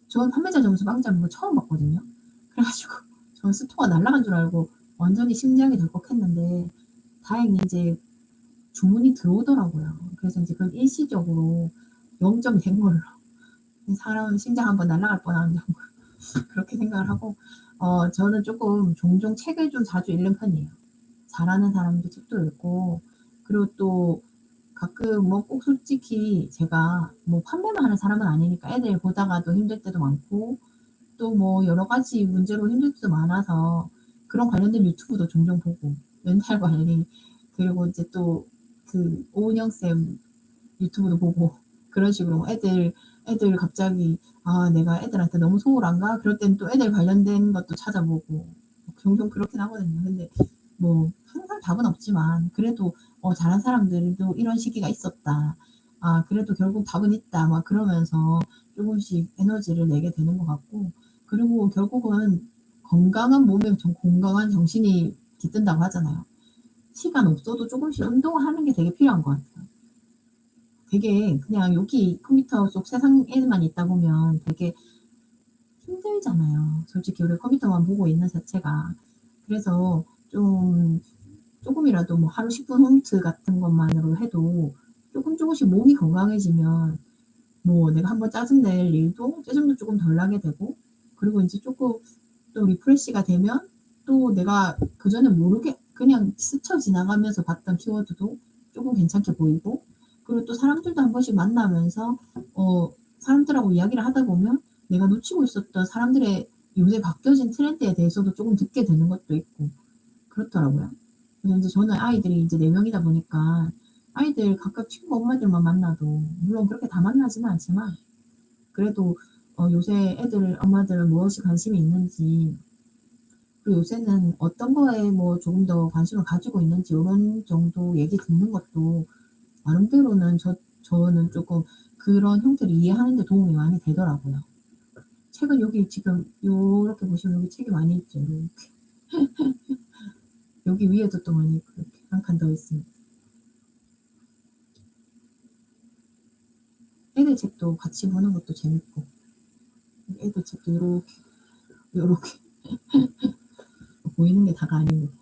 전 판매자 점수 빵점인 거 처음 봤거든요. 그래 가지고 전 스토어가 날아간 줄 알고 완전히 심장이 덜컥했는데 다행히 인제 주문이 들어오더라고요. 그래서 인제 그건 일시적으로 0점이 된 걸로. 사람 심장 한번 날아갈 뻔한 정도로 그렇게 생각을 하고 저는 쪼끔 종종 책을 좀 자주 읽는 편이에요. 잘하는 사람들 책도 읽고 그리고 또 가끔 뭐 꼭 솔직히 제가 뭐 판매만 하는 사람은 아니니까 애들 보다가도 힘들 때도 많고 또 뭐 여러 가지 문제로 힘들 때도 많아서 그런 관련된 유튜브도 종종 보고 멘탈 관리 그리고 이제 또 그 오은영 쌤 유튜브도 보고 그런 식으로 뭐 애들 갑자기 '아 내가 애들한테 너무 소홀한가?' 그럴 땐 또 애들 관련된 것도 찾아보고 종종 그렇긴 하거든요. 근데 뭐 항상 답은 없지만 그래도 '잘한 사람들도 이런 시기가 있었다. 아 그래도 결국 답은 있다.' 막 그러면서 쪼금씩 에너지를 내게 되는 것 같고 그리고 결국은 건강한 몸에 건강한 정신이 깃든다고 하잖아요. 시간 없어도 쪼금씩 운동을 하는 게 되게 필요한 것 같아요. 되게 그냥 여기 컴퓨터 속 세상에만 있다 보면 되게 힘들잖아요. 솔직히 우리 컴퓨터만 보고 있는 자체가. 그래서 좀 쪼금이라도 뭐 하루 10분 홈트 같은 것만으로 해도 쪼끔씩 몸이 건강해지면 뭐 내가 한번 짜증 낼 일도 짜증도 쪼금 덜 나게 되고 그리고 인제 쪼끔 또 리프레시가 되면 또 내가 그전에 모르게 그냥 스쳐 지나가면서 봤던 키워드도 쪼금 괜찮게 보이고 그리고 또 사람들도 한 번씩 만나면서 어 사람들하고 이야기를 하다 보면 내가 놓치고 있었던 사람들의 요새 바뀌어진 트렌드에 대해서도 쪼금 듣게 되는 것도 있고 그렇더라고요. 그래서 인제 저는 아이들이 이제 4 명이다 보니까 아이들 각각 친구 엄마들만 만나도 물론 그렇게 다 만나지는 않지만 그래도 요새 애들 엄마들은 무엇이 관심이 있는지 그리고 요새는 어떤 거에 뭐 조금 더 관심을 가지고 있는지 요런 정도 얘기 듣는 것도 나름대로는 저는 쪼끔 그런 형태를 이해하는 데 도움이 많이 되더라고요. 책은 여기 지금 요렇게 보시면 여기 책이 많이 있죠, 요렇게. 여기 위에도 또 많이 있고 이렇게 한 칸 더 있습니다. 애들 책도 같이 보는 것도 재밌고 애들 책도 요렇게 보이는 게 다가 아닙니다.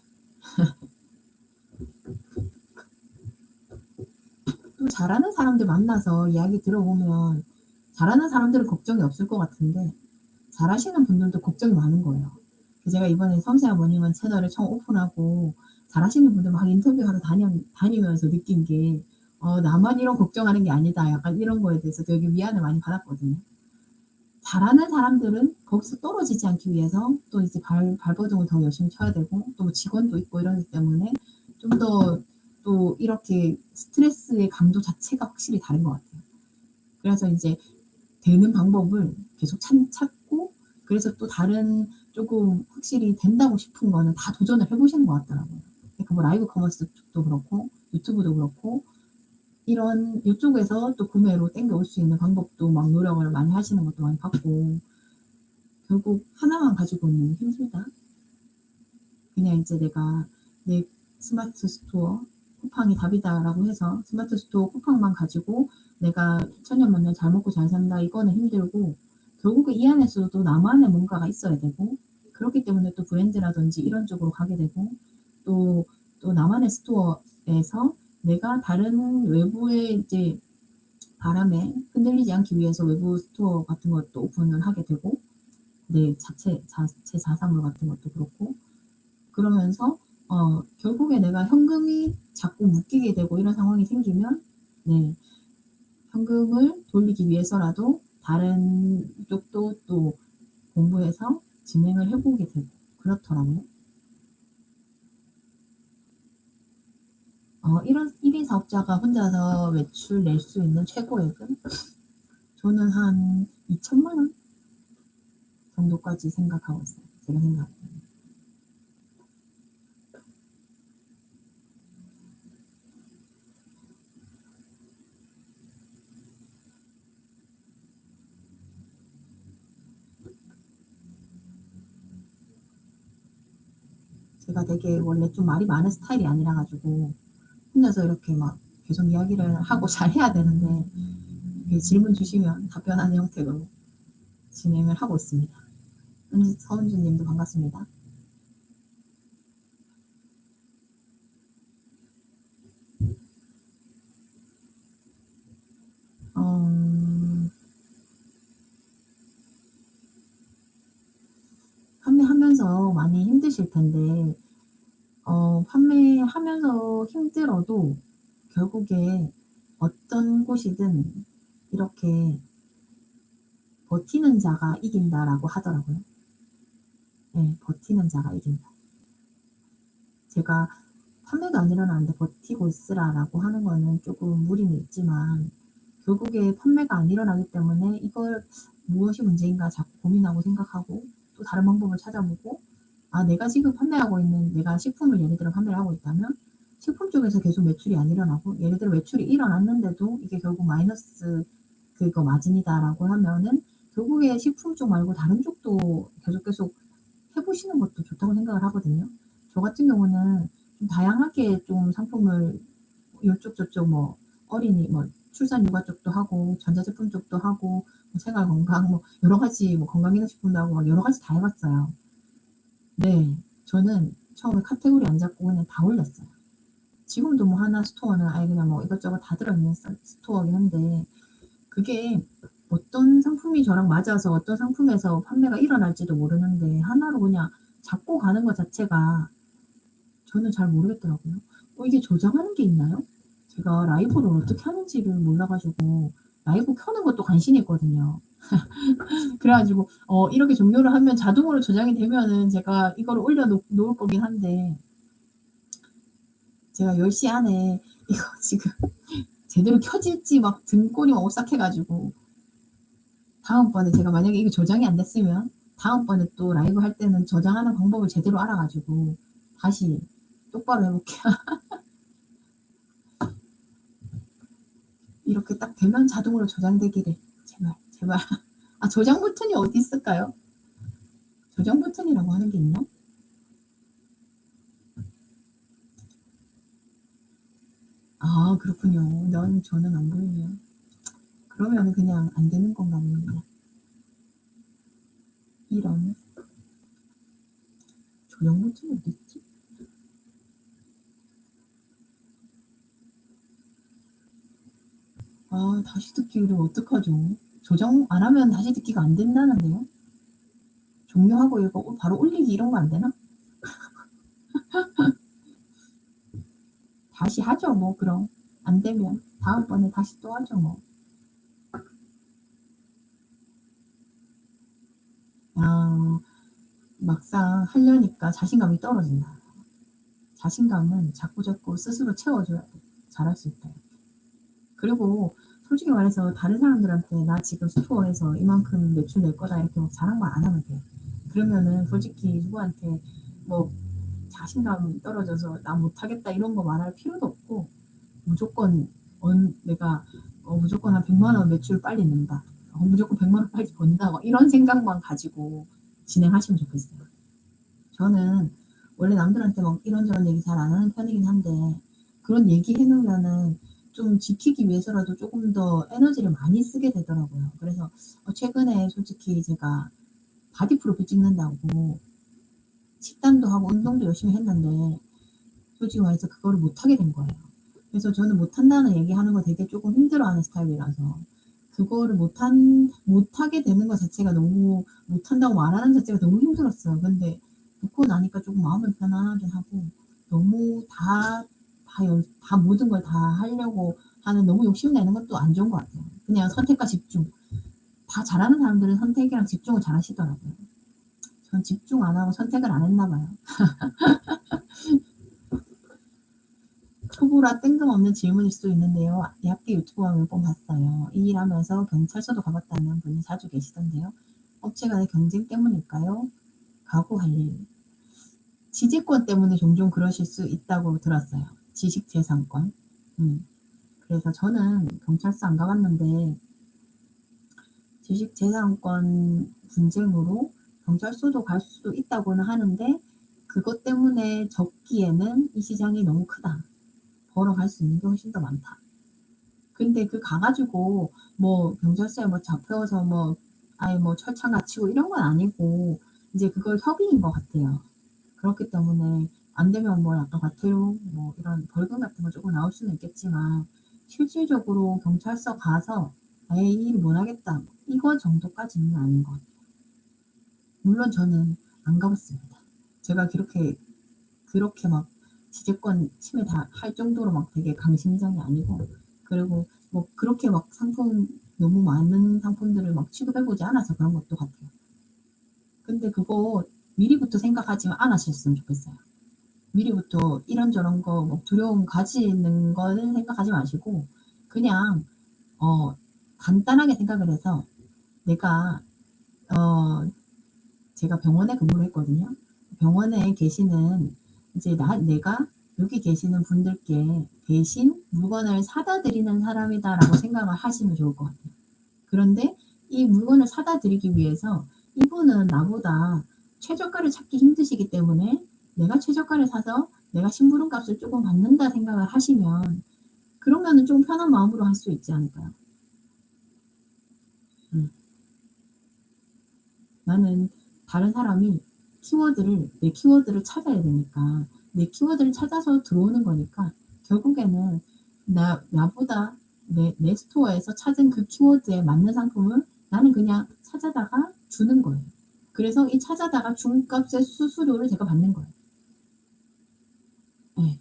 또 잘하는 사람들 만나서 이야기 들어보면 잘하는 사람들은 걱정이 없을 것 같은데 잘하시는 분들도 걱정이 많은 거예요. 제가 이번에 섬세한 모닝은 채널을 처음 오픈하고 잘하시는 분들 막 인터뷰하러 다니면서 느낀 게 '나만 이런 걱정하는 게 아니다.' 약간 이런 거에 대해서 되게 위안을 많이 받았거든요. 잘하는 사람들은 거기서 떨어지지 않기 위해서 또 이제 발버둥을 더 열심히 쳐야 되고 또 직원도 있고 이러기 때문에 좀 더 또 이렇게 스트레스의 강도 자체가 확실히 다른 것 같아요. 그래서 인제 되는 방법을 계속 찾고 그래서 또 다른 쪼금 확실히 된다고 싶은 거는 다 도전을 해 보시는 것 같더라고요. 뭐 라이브 커머스 쪽도 그렇고 유튜브도 그렇고 이런 이쪽에서 또 구매로 땡겨올 수 있는 방법도 막 노력을 많이 하시는 것도 많이 봤고 결국 하나만 가지고는 힘들다. 그냥 이제 내가 내 스마트 스토어 쿠팡이 답이다라고 해서 스마트 스토어 쿠팡만 가지고 내가 천년만년 잘 먹고 잘 산다 이거는 힘들고 결국에 이 안에서도 나만의 뭔가가 있어야 되고 그렇기 때문에 또 브랜드라든지 이런 쪽으로 가게 되고 또, 또 나만의 스토어에서 내가 다른 외부의 이제 바람에 흔들리지 않기 위해서 외부 스토어 같은 것도 오픈을 하게 되고 내 자체 자사물 같은 것도 그렇고 그러면서 결국에 내가 현금이 자꾸 묶이게 되고 이런 상황이 생기면 네 현금을 돌리기 위해서라도 다른 쪽도 또 공부해서 진행을 해 보게 되고 그렇더라고요. 이런 1인 사업자가 혼자서 매출 낼 수 있는 최고액은 저는 한 2천만 원 정도까지 생각하고 있어요. 제가 생각할 때는. 제가 되게 원래 좀 말이 많은 스타일이 아니라 가지고 혼자서 이렇게 막 계속 이야기를 하고 잘해야 되는데 이렇게 질문 주시면 답변하는 형태로 진행을 하고 있습니다. 서은주 님도 반갑습니다. 어, 판매하면서 많이 힘드실 텐데, 판매하면서 힘들어도 결국에 어떤 곳이든 이렇게 버티는 자가 이긴다라고 하더라고요. 네, 버티는 자가 이긴다. 제가 판매가 안 일어나는데 버티고 있으라라고 하는 거는 조금 무리는 있지만 결국에 판매가 안 일어나기 때문에 이걸 무엇이 문제인가 자꾸 고민하고 생각하고 또 다른 방법을 찾아보고 내가 지금 판매하고 있는 내가 식품을 예를 들어 판매를 하고 있다면 식품 쪽에서 계속 매출이 안 일어나고 예를 들어 매출이 일어났는데도 이게 결국 마이너스 그거 마진이다라고 하면은 결국에 식품 쪽 말고 다른 쪽도 계속 해 보시는 것도 좋다고 생각을 하거든요. 저 같은 경우는 좀 다양하게 좀 상품을 요쪽 저쪽 뭐 어린이 뭐 출산 육아 쪽도 하고 전자제품 쪽도 하고 뭐 생활 건강 뭐 여러 가지 뭐 건강기능식품도 하고 막 여러 가지 다 해 봤어요. 네. 저는 처음에 카테고리 안 잡고 그냥 다 올렸어요. 지금도 뭐 하나 스토어는 아예 그냥 뭐 이것저것 다 들어있는 스토어긴 한데 그게 어떤 상품이 저랑 맞아서 어떤 상품에서 판매가 일어날지도 모르는데 하나로 그냥 잡고 가는 것 자체가 저는 잘 모르겠더라고요. 이게 저장하는 게 있나요? 제가 라이브를 어떻게 하는지를 몰라 가지고 라이브 켜는 것도 간신히 했거든요. 그래 가지고 이렇게 종료를 하면 자동으로 저장이 되면은 제가 이거를 올려 놓을 거긴 한데 제가 10시 안에 이거 지금 제대로 켜질지 막 등골이 막 오싹해 가지고 다음번에 제가 만약에 이게 저장이 안 됐으면 다음번에 또 라이브 할 때는 저장하는 방법을 제대로 알아 가지고 다시 똑바로 해 볼게요. 이렇게 딱 되면 자동으로 저장되기를. 제발, 제발. 저장 버튼이 어디 있을까요? 저장 버튼이라고 하는 게 있나? 그렇군요. 저는 안 보이네요. 그러면은 그냥 안 되는 건가 보네요. 이런. 저장 버튼이 어디 있지? 다시 듣기를 어떡하죠? 저장 안 하면 다시 듣기가 안 된다는데요. 종료하고 이거 바로 올리기 이런 거 안 되나? 다시 하죠, 뭐 그럼. 안 되면 다음번에 다시 또 하죠, 뭐. 아, 막상 하려니까 자신감이 떨어진다. 자신감은 자꾸자꾸 스스로 채워줘야 돼. 잘할 수 있다. 그리고 솔직히 말해서 다른 사람들한테 "나 지금 스토어에서 이만큼 매출 낼 거다." 이렇게 막 자랑만 안 하면 돼요. 그러면은 솔직히 누구한테 뭐 자신감 떨어져서 '나 못하겠다.' 이런 거 말할 필요도 없고 무조건 내가 무조건 한 100만 원 매출 빨리 낸다. 무조건 100만 원 빨리 번다. 막 이런 생각만 가지고 진행하시면 좋겠어요. 저는 원래 남들한테 막 이런저런 얘기 잘 안 하는 편이긴 한데 그런 얘기 해 놓으면은 좀 지키기 위해서라도 조금 더 에너지를 많이 쓰게 되더라고요. 그래서 최근에 솔직히 제가 바디 프로필 찍는다고 식단도 하고 운동도 열심히 했는데 솔직히 말해서 그거를 못하게 된 거예요. 그래서 저는 못한다는 얘기하는 거 되게 조금 힘들어하는 스타일이라서 그거를 못하게 되는 것 자체가 너무 못한다고 말하는 자체가 너무 힘들었어요. 근데 듣고 나니까 조금 마음을 편안하긴 하고 너무 다 모든 걸 다 하려고 하는 너무 욕심내는 것도 안 좋은 것 같아요. 그냥 선택과 집중. 다 잘하는 사람들은 선택이랑 집중을 잘 하시더라고요. 전 집중 안 하고 선택을 안 했나 봐요. 초보라 뜬금없는 질문일 수도 있는데요. 대학교 유튜브와 몇 번 봤어요. 이 일하면서 경찰서도 가봤다는 분이 자주 계시던데요. 업체 간의 경쟁 때문일까요? 각오할 일. 지지권 때문에 종종 그러실 수 있다고 들었어요. 지식재산권. 그래서 저는 경찰서 안 가봤는데 지식재산권 분쟁으로 경찰서도 갈 수도 있다고는 하는데 그것 때문에 적기에는 이 시장이 너무 크다. 벌어갈 수 있는 게 훨씬 더 많다. 근데 가 가지고 뭐 경찰서에 뭐 잡혀서 뭐 아예 뭐 철창 갇히고 이런 건 아니고 이제 그걸 협의인 것 같아요. 그렇기 때문에 안 되면 뭐 약간 과태료 뭐 이런 벌금 같은 거 조금 나올 수는 있겠지만 실질적으로 경찰서 가서 '아예 이 일 못 하겠다.' 이거 정도까지는 아닌 것 같아요. 물론 저는 안 가 봤습니다. 제가 그렇게 막 지재권 침해 다 할 정도로 막 되게 강심장이 아니고 그리고 뭐 그렇게 막 너무 많은 상품들을 막 취급해 보지 않아서 그런 것도 같아요. 근데 그거 미리부터 생각하지 않으셨으면 좋겠어요. 미리부터 이런저런 거 뭐 두려움 가지는 거는 생각하지 마시고 그냥 어 간단하게 생각을 해서 내가 어 제가 병원에 근무를 했거든요. 병원에 계시는 이제 내가 여기 계시는 분들께 대신 물건을 사다 드리는 사람이다라고 생각을 하시면 좋을 것 같아요. 그런데 이 물건을 사다 드리기 위해서 이분은 나보다 최저가를 찾기 힘드시기 때문에 내가 최저가를 사서 내가 심부름 값을 조금 받는다 생각을 하시면 그러면은 좀 편한 마음으로 할 수 있지 않을까요? 음. 나는 다른 사람이 내 키워드를 찾아야 되니까 내 키워드를 찾아서 들어오는 거니까 결국에는 나보다 내 스토어에서 찾은 그 키워드에 맞는 상품을 나는 그냥 찾아다가 주는 거예요. 그래서 이 찾아다가 준 값의 수수료를 제가 받는 거예요. 예.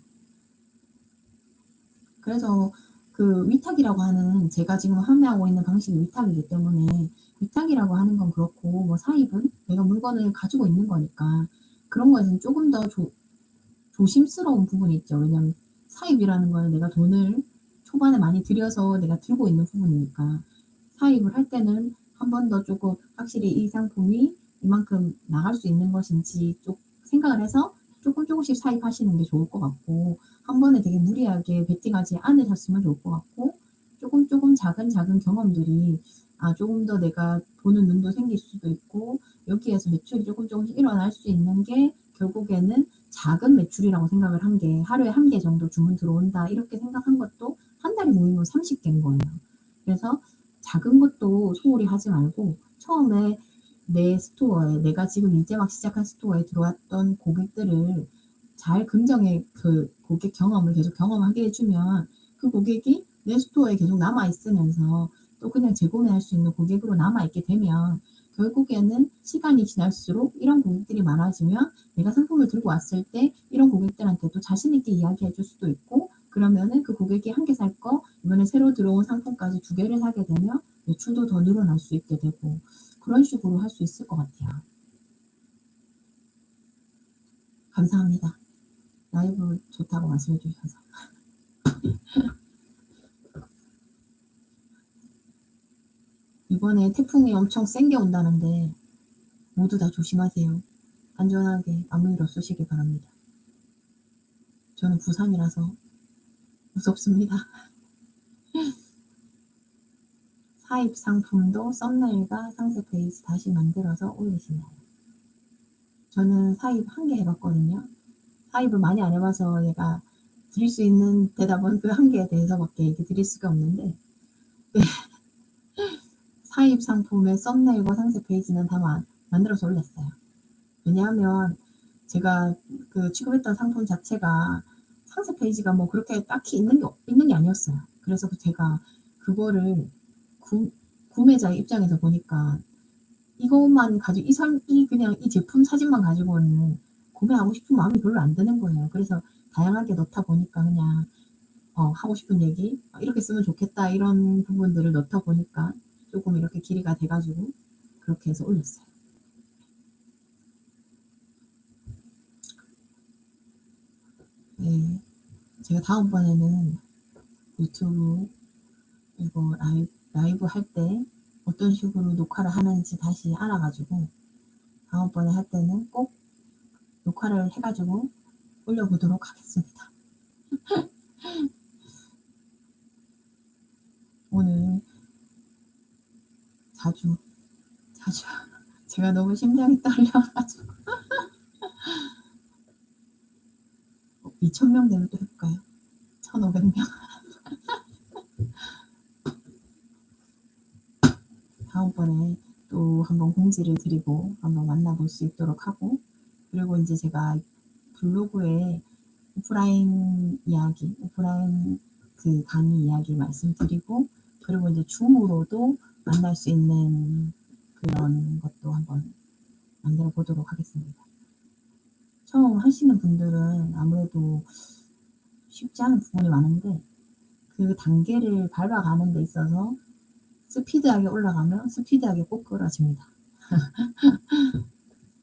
그래서 위탁이라고 하는 제가 지금 판매하고 있는 방식이 위탁이기 때문에 위탁이라고 하는 건 그렇고 뭐 사입은 내가 물건을 가지고 있는 거니까 그런 거에서는 조금 더 조심스러운 부분이 있죠. 왜냐하면 사입이라는 거는 내가 돈을 초반에 많이 들여서 내가 들고 있는 부분이니까 사입을 할 때는 한 번 더 조금 확실히 이 상품이 이만큼 나갈 수 있는 것인지 좀 생각을 해서 조금씩 사입하시는 게 좋을 것 같고 한 번에 되게 무리하게 베팅하지 않으셨으면 좋을 것 같고 조금 작은 경험들이 조금 더 내가 보는 눈도 생길 수도 있고 여기에서 매출이 조금씩 일어날 수 있는 게 결국에는 작은 매출이라고 생각을 한 게 '하루에 1개 정도 주문 들어온다.' 이렇게 생각한 것도 한 달이 모이면 30개인 거예요. 그래서 작은 것도 소홀히 하지 말고 처음에 내 스토어에 내가 지금 이제 막 시작한 스토어에 들어왔던 고객들을 잘 긍정의 고객 경험을 계속 경험하게 해 주면 그 고객이 내 스토어에 계속 남아 있으면서 또 그냥 재구매할 수 있는 고객으로 남아 있게 되면 결국에는 시간이 지날수록 이런 고객들이 많아지면 내가 상품을 들고 왔을 때 이런 고객들한테도 자신 있게 이야기해 줄 수도 있고 그러면은 그 고객이 1개 살 거 이번에 새로 들어온 상품까지 2개를 사게 되면 매출도 더 늘어날 수 있게 되고 그런 식으로 할 수 있을 것 같아요. 감사합니다. 라이브 좋다고 말씀해 주셔서. 이번에 태풍이 엄청 센 게 온다는데 모두 다 조심하세요. 안전하게 아무 일 없으시길 바랍니다. 저는 부산이라서 무섭습니다. 사입 상품도 썸네일과 상세 페이지 다시 만들어서 올리시나요? 저는 사입 1개 해봤거든요. 사입을 많이 안 해봐서 얘가 드릴 수 있는 대답은 그 1개에 대해서밖에 얘기 드릴 수가 없는데, 네. 사입 상품의 썸네일과 상세 페이지는 다 만들어서 올렸어요. 왜냐하면 제가 그 취급했던 상품 자체가 상세 페이지가 뭐 그렇게 딱히 있는 게 아니었어요. 그래서 제가 그거를 구매자의 입장에서 보니까 이것만 가지고 그냥 이 제품 사진만 가지고는 구매하고 싶은 마음이 별로 안 드는 거예요. 그래서 다양하게 넣다 보니까 그냥 하고 싶은 얘기, 이렇게 쓰면 좋겠다 이런 부분들을 넣다 보니까 조금 이렇게 길이가 돼가지고 그렇게 해서 올렸어요. 네, 제가 다음번에는 유튜브 이거 라이브 할 때 어떤 식으로 녹화를 하는지 다시 알아가지고 다음번에 할 때는 꼭 녹화를 해가지고 올려보도록 하겠습니다. 오늘 자주 제가 너무 심장이 떨려가지고 2,000명 되면 또 해볼까요? 1,500명. 다음번에 또 한번 공지를 드리고 한번 만나볼 수 있도록 하고, 그리고 이제 제가 블로그에 오프라인 그 강의 이야기 말씀드리고, 그리고 이제 줌으로도 만날 수 있는 그런 것도 한번 만들어 보도록 하겠습니다. 처음 하시는 분들은 아무래도 쉽지 않은 부분이 많은데 그 단계를 밟아가는 데 있어서 스피드하게 올라가면 스피드하게 꼭 끌어집니다.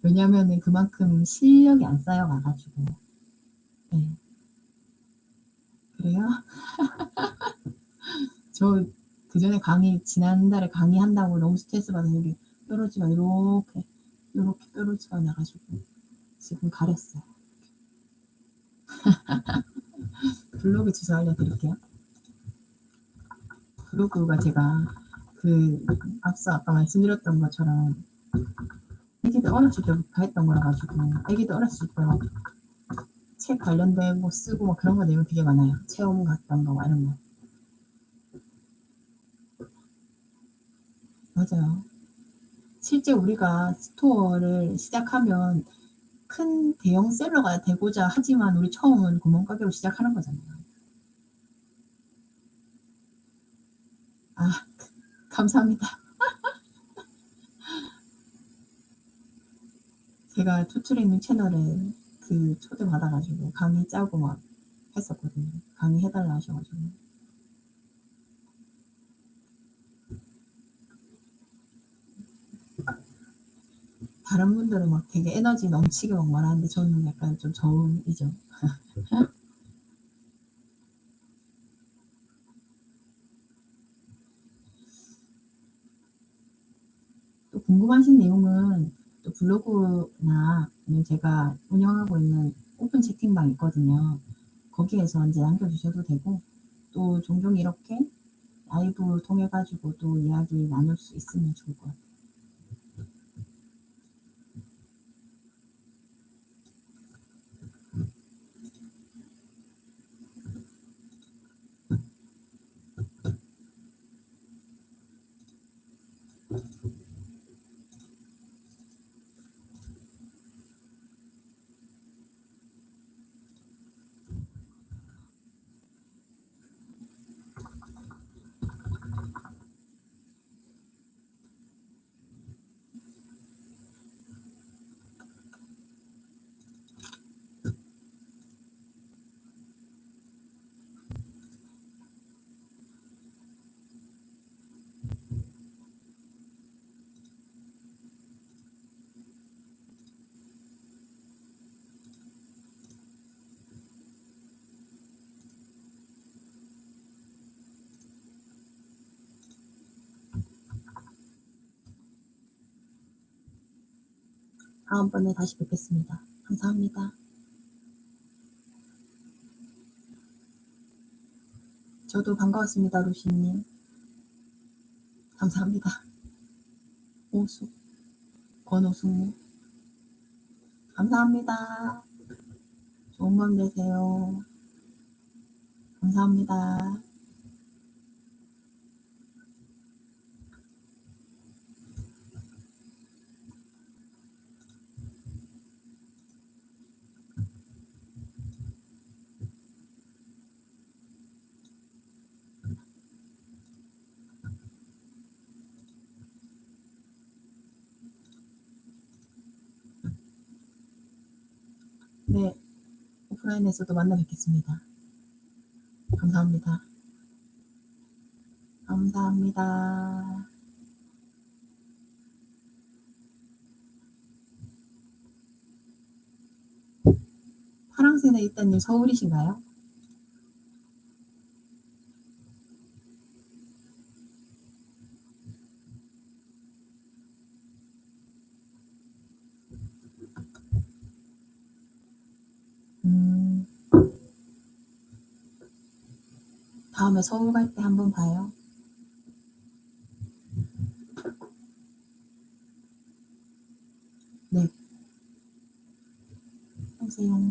왜냐하면 그만큼 실력이 안 쌓여가가지고. 네. 그래요? 저 그전에 지난달에 강의한다고 너무 스트레스 받아서 여기 뾰루지가 이렇게 뾰루지가 나가지고 지금 가렸어요. 블로그 주소 알려드릴게요. 블로그가 제가 앞서 아까 말씀드렸던 것처럼 애기들 어렸을 때부터 했던 거라 가지고, 애기들 어렸을 때 책 관련된 거 쓰고 뭐 그런 거 내용 되게 많아요. 체험 갔던 거 이런 거. 맞아요. 실제 우리가 스토어를 시작하면 큰 대형 셀러가 되고자 하지만 우리 처음은 구멍가게로 시작하는 거잖아요. 아, 감사합니다. 제가 투트레이닝 채널에 초대받아가지고 강의 짜고 막 했었거든요. 강의 해달라 하셔가지고. 다른 분들은 막 되게 에너지 넘치게 막 말하는데 저는 약간 좀 저음이죠. 또 궁금하신 내용은 또 블로그나 제가 운영하고 있는 오픈 채팅방 있거든요. 거기에서 이제 남겨주셔도 되고, 또 종종 이렇게 라이브 통해 가지고 또 이야기 나눌 수 있으면 좋을 것 같아요. 다음번에 다시 뵙겠습니다. 감사합니다. 저도 반가웠습니다, 루시님. 감사합니다. 오수, 권오숙님. 감사합니다. 좋은 밤 되세요. 감사합니다. 네, 오프라인에서도 만나 뵙겠습니다. 감사합니다. 감사합니다. 파랑새나 있다님 서울이신가요? 다음에 서울 갈 때 한번 봐요. 네. 안녕하세요.